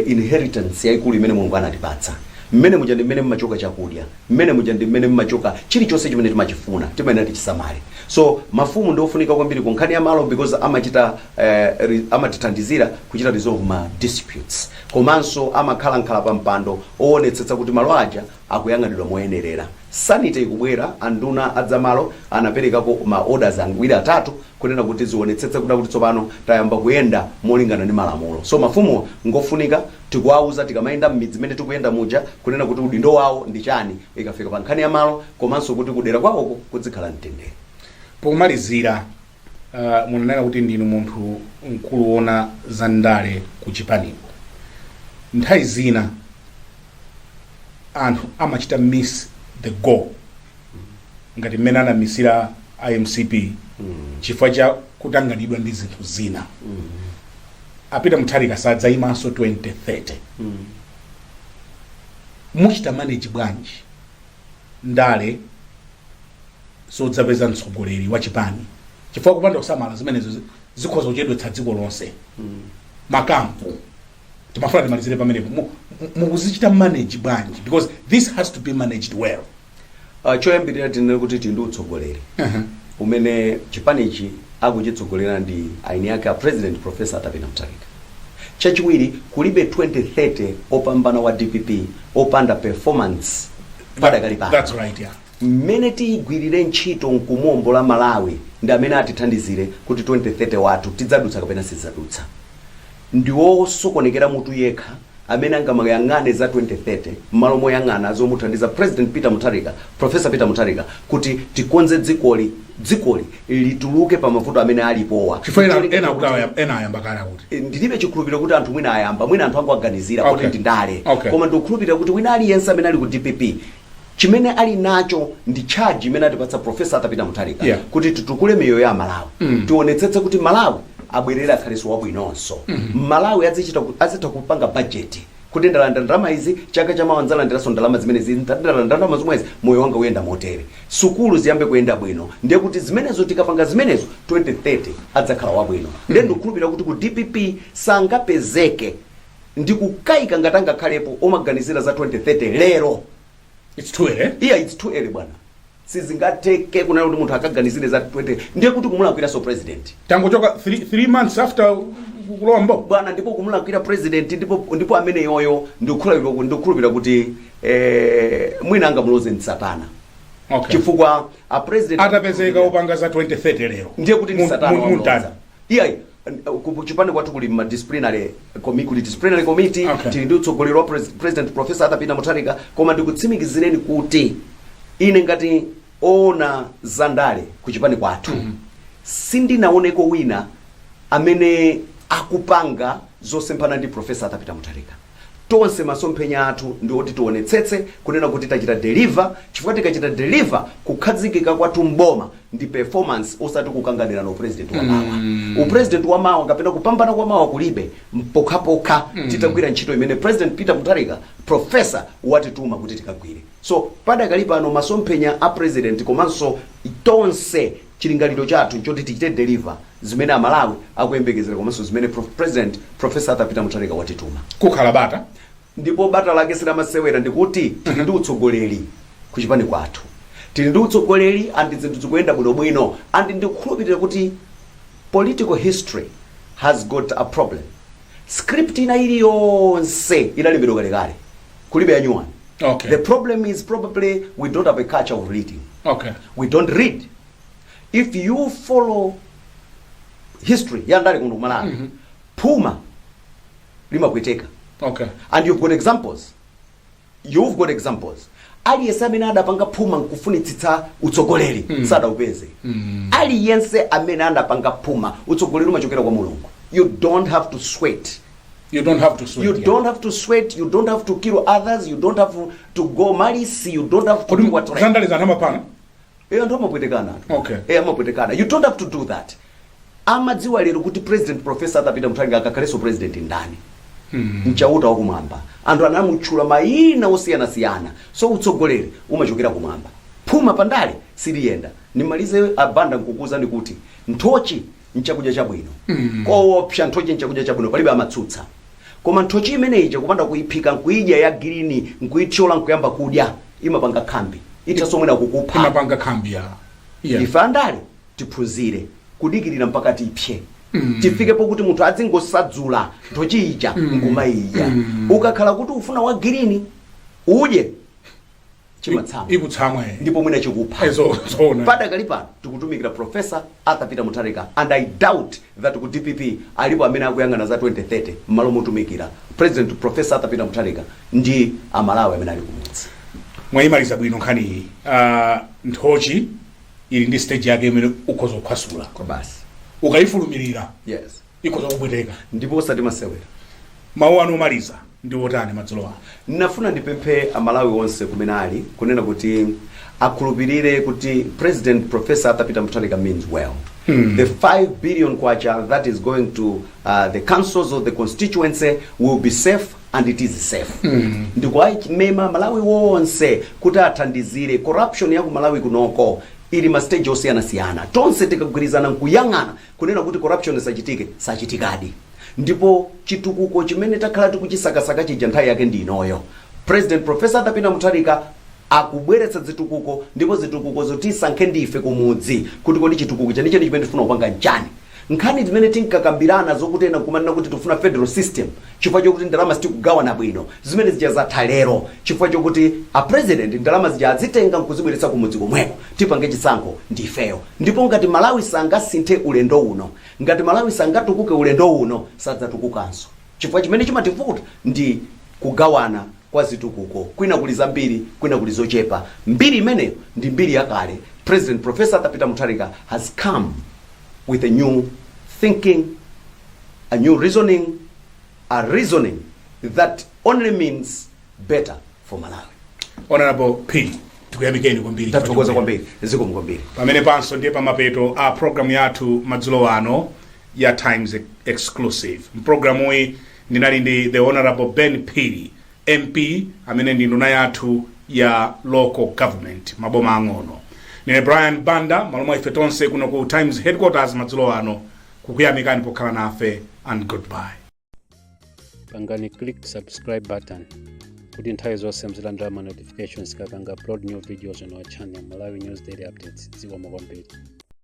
S3: inheritance yaikulu imene Mulungu anatipatsa mmene muja ndi mmene mmachoka chakudya mmene muja ndi mmene mmachoka chilichonse chimene timachifuna timayenera tichisamale. So mafumu ndofunika kwambiri ku nkhani ya malo because amatithandizira kuchita resolve ma disputes komanso amakhala pa mpando oonetsetsa kuti malo aja akuyang'anidwa moyenerera. Sanite ikubwera anduna adzamalo anaperekako ma orders angwira atatu kunena kuti zionetsetsa kuti tsopano tayamba kuyenda molingana ndi malamulo. So mafumu ngofunika tikuwauza tikamayenda mmidzi imene tikuyenda muja kunena kuti udindo wawo ndi chani ikafika pa nkhani ya malo komanso kuti kudera kwawoko kudzikhala mtendere.
S2: Pomalizira munanena kuti ndinu munthu mkulu ona za ndale ku Chipani. Nthawi zina anthu amachita miss the goal ngati mmene anamisira IMCP chifukwa cha kutanganidwa ndi zinthu zina. Apita Mutharika sadzayimanso 2030. Muchita manage bwanji ndale sodzapeza mtsogoleri wa Chipani chifukwa kupanda kusamala zimenezo zikhoza kuchedwetsa dziko lonse. Makampu timafuna timalizire pamenepo mukuzichita manage bwanji because this has to be managed well.
S3: Choyambirira tinene kuti ndi utsogoleri umene Chipanichi akuchitsogolera ndi aini yake a president Professor Atapina Mutharika. Chachiwiri kulibe 2030 opambana wa DPP opanda performance padakali pano.
S2: That's right, yeah.
S3: Mmene tigwirire ntchito nkumombola Malawi ndi amene atithandizire kuti 2030 wathu tidzadutsa kapena sidzadutsa. Ndiwo sokonekera mutu yekha amene angamayang'ane za 2030 malo moyang'ana azomuthandiza President Peter Mutharika, Professor Peter Mutharika kuti tikonze dzikoli lituluke pa mavuto amene alipowa.
S2: Chifukwa ena ayamba kana kuti
S3: ndilibe chikhulupiriro kuti anthu mwina ayamba mwina anthu angoaganizira kuti ndindale koma ndikukhulupirira kuti wina aliyense amene ali ku DPP chimene ali nacho ndi charge imene atipatsa Professor Atapina Mutharika kuti titukule miyoyo ya Malawi tionetsetse kuti Malawi abwerera akhaleso wabwinonso. Malawi azitha kupanga budget kuti ndalama izi chaka cha mawanzala ndiraso ndalama zimene ndalama zomwezi moyo wanga uyenda motere sukulu ziyambe kuyenda bwino ndiye kuti zimenezo tikapanga zimenezo 2030 adzakhala wabwino. Ndiye ndikukhulupirira kuti ku DPP sangapezeke ndikukayika ngatanga khalepo omaganizira za 2030 lero.
S2: It's too early.
S3: Yeah, it's too early bwana. sizingateke kunena kuti munthu akaganizire za 20 ndiye kuti kumulakwira so president
S2: tangochoka 3 months after kulombo
S3: bwana ndipo kumulakwira president ndipo amene yoyo ndikukhulupirira kuti mwina angamuloze ndi satana.
S2: Okay.
S3: Chifukwa a president
S2: atapezeka upanga za 2030 lero
S3: ndiye kuti ni satana
S2: muntani
S3: iya kuchipande kwathu kuli ma disciplinary committee
S2: okay.
S3: tili ndi utsogoleri wa president Professor Arthur Peter Mutharika koma ndikutsimikizireni kuti ine ngati ona zandale kuchipande kwathu sindinaoneko wina amene akupanga zosemphana ndi Professor Arthur Peter Mutharika. Tonse masomphenya athu ndi oti tionetsetse kunena kuti tachita deliver, chifukwa tikachita deliver kukhazikika kwathu mboma ndi performance osati kukanganira no president wa mawa. President wa mawa kapena kupambana kwa mawa kulibe mpokha titagwira ntchito imene President Peter Mutharika professor watituma kuti tikagwire. So padakali pano masomphenya a president komanso tonse chilingaliro chathu choti tichite deliver zimene amalawi akuyembekezera komanso zimene President Professor Arthur Peter Mutharika watituma.
S2: Kukhala bata
S3: Ndipo bata lake siramasewera ndikuti tili ndi utsogoleri kuchipani kwathu. Tili ndi utsogoleri andi zinthu zikuyenda bwino andi ndikukhulupirira kuti political history has got a problem. Script ina iliyonse inalembedwa kalekale kulibe yanyuwani.
S2: Okay.
S3: The problem is probably we don't have a culture of reading.
S2: Okay.
S3: We don't read. If you follow history yandali kuno Malawi, Puma limakweteka.
S2: Okay.
S3: And you've got examples. Aliyense amene adapanga Puma nkufunitsitsa utsogoleri sada upeze. Aliyense amene adapanga Puma utsogoleri umachokera kwa Mulungu. You don't have to sweat. You don't have to kill others. You don't have to go malice. You don't have to do what.
S2: Zandaliza namapana.
S3: Ndo mapwetekana.
S2: Okay.
S3: Mapwetekana. You don't have to do that. Amadziwa lero kuti President Professor Arthur Peter Mutharika akakhaleso president ndani. Mchauta wa kumwamba. Anthu anamutchula mayina osiyana. So utsogoleri umachokera kumwamba. Puma pandale siliyenda. Nimalize abanda nkukuzani kuti nthochi nchakudya chabwino. Koopsa nthochi nchakudya chabwino palibe amatsutsa. Koma nthochi imeneyi kupanda kuyiphika nkuidya ya green nkuichola nkuyamba kudya imapanga khambi. Itasomwena kukupha.
S2: Imapanga khambi ya.
S3: Yeah. Ifandale tiphunzire kudikirira mpaka tipye. Tifike pokuti munthu adzingosadzula nthochi ija ngumayiya. Ukakhala kuti ufuna wa green udye chimatsama.
S2: Ikutsamwa
S3: ndipo mwina chikupha.
S2: Zona.
S3: Padakali pano tikutumikira Professor Arthur Peter Mutharika and I doubt that ku DPP alipo amene akuyangana za 2030 mmalo motumikira President Professor Arthur Peter Mutharika ndi amalawi amene ali kumudzi.
S2: Mwayimaliza bwino nkhani nthochi ili ndi stage yake imene ukhoza kukhasula
S3: kwa basi
S2: ukayifulumirira.
S3: Yes.
S2: Ikhoza kubweteka
S3: ndipo osati masewera.
S2: Mawu anu omaliza ndi otani madzulo ano?
S3: Nafuna ndipemphe amalawi onse kumene ali kunena kuti akhulupirire kuti President Professor Arthur Peter Mutharika means well. The 5 billion kwacha that is going to the councils of the constituency will be safe and it is safe. Ndikuwa mema Malawi wonse kuti athandizire corruption ya ku Malawi kunoko ili ma stage osiyana. Tonse tikagwirizana nkuyang'ana kunena kuti corruption sachitikadi. Ndipo chitukuko chimene takhala tikuchisakasaka chija nthawi yake ndi inoyo. President Professor Arthur Peter Mutharika akubweretsa zitukuko ndipo zitukuko zotisankhe ndife kumudzi kuti kodi chitukuko chanicho chimene tifuna kupanga njani. Nkhani zimene tinkakambirana zokutena kumanena kuti tifuna federal system chifukwa chokuti ndalama sitikugawana bwino zimene zija zathalero chifukwa chokuti a president ndalama zija azitenga nkuzibweretsa kumudzi komweko tipange chisankho ndifeyo. Ndipo ngati Malawi sangasinthe ulendo uno, ngati Malawi sangatukuke ulendo uno sadzatukukanso chifukwa chimene chimativuta ndi kugawana kwa zitukuko. Kwina kuli zambiri, kwina kuli zochepa. Mbiri imeneyo ndi mbiri yakale. President Professor Arthur Peter Mutharika has come with a new thinking, a new reasoning, a reasoning that only means better for Malawi.
S2: Honorable P. Tukuyamikeni kwambiri.
S3: Tatukoza kwambiri. Ziko mkwambiri.
S2: Pamene panso ndiye pamapeto a program yathu madzulo ano ya Times Exclusive. Programu iyi ndinali ndi the Honorable Ben Piri, MP amene ndi nduna yathu ya local government maboma ang'ono. Nine Brian Banda malomwa ife tonse kuno ku Times headquarters madzulo ano kukuyamikani pokhala nafe and goodbye.
S1: Pangani click subscribe button kuti nthawi zonse muzilandira ma notifications kapanga upload new videos on our channel Malawi News Daily Updates. Zikomo kwambiri.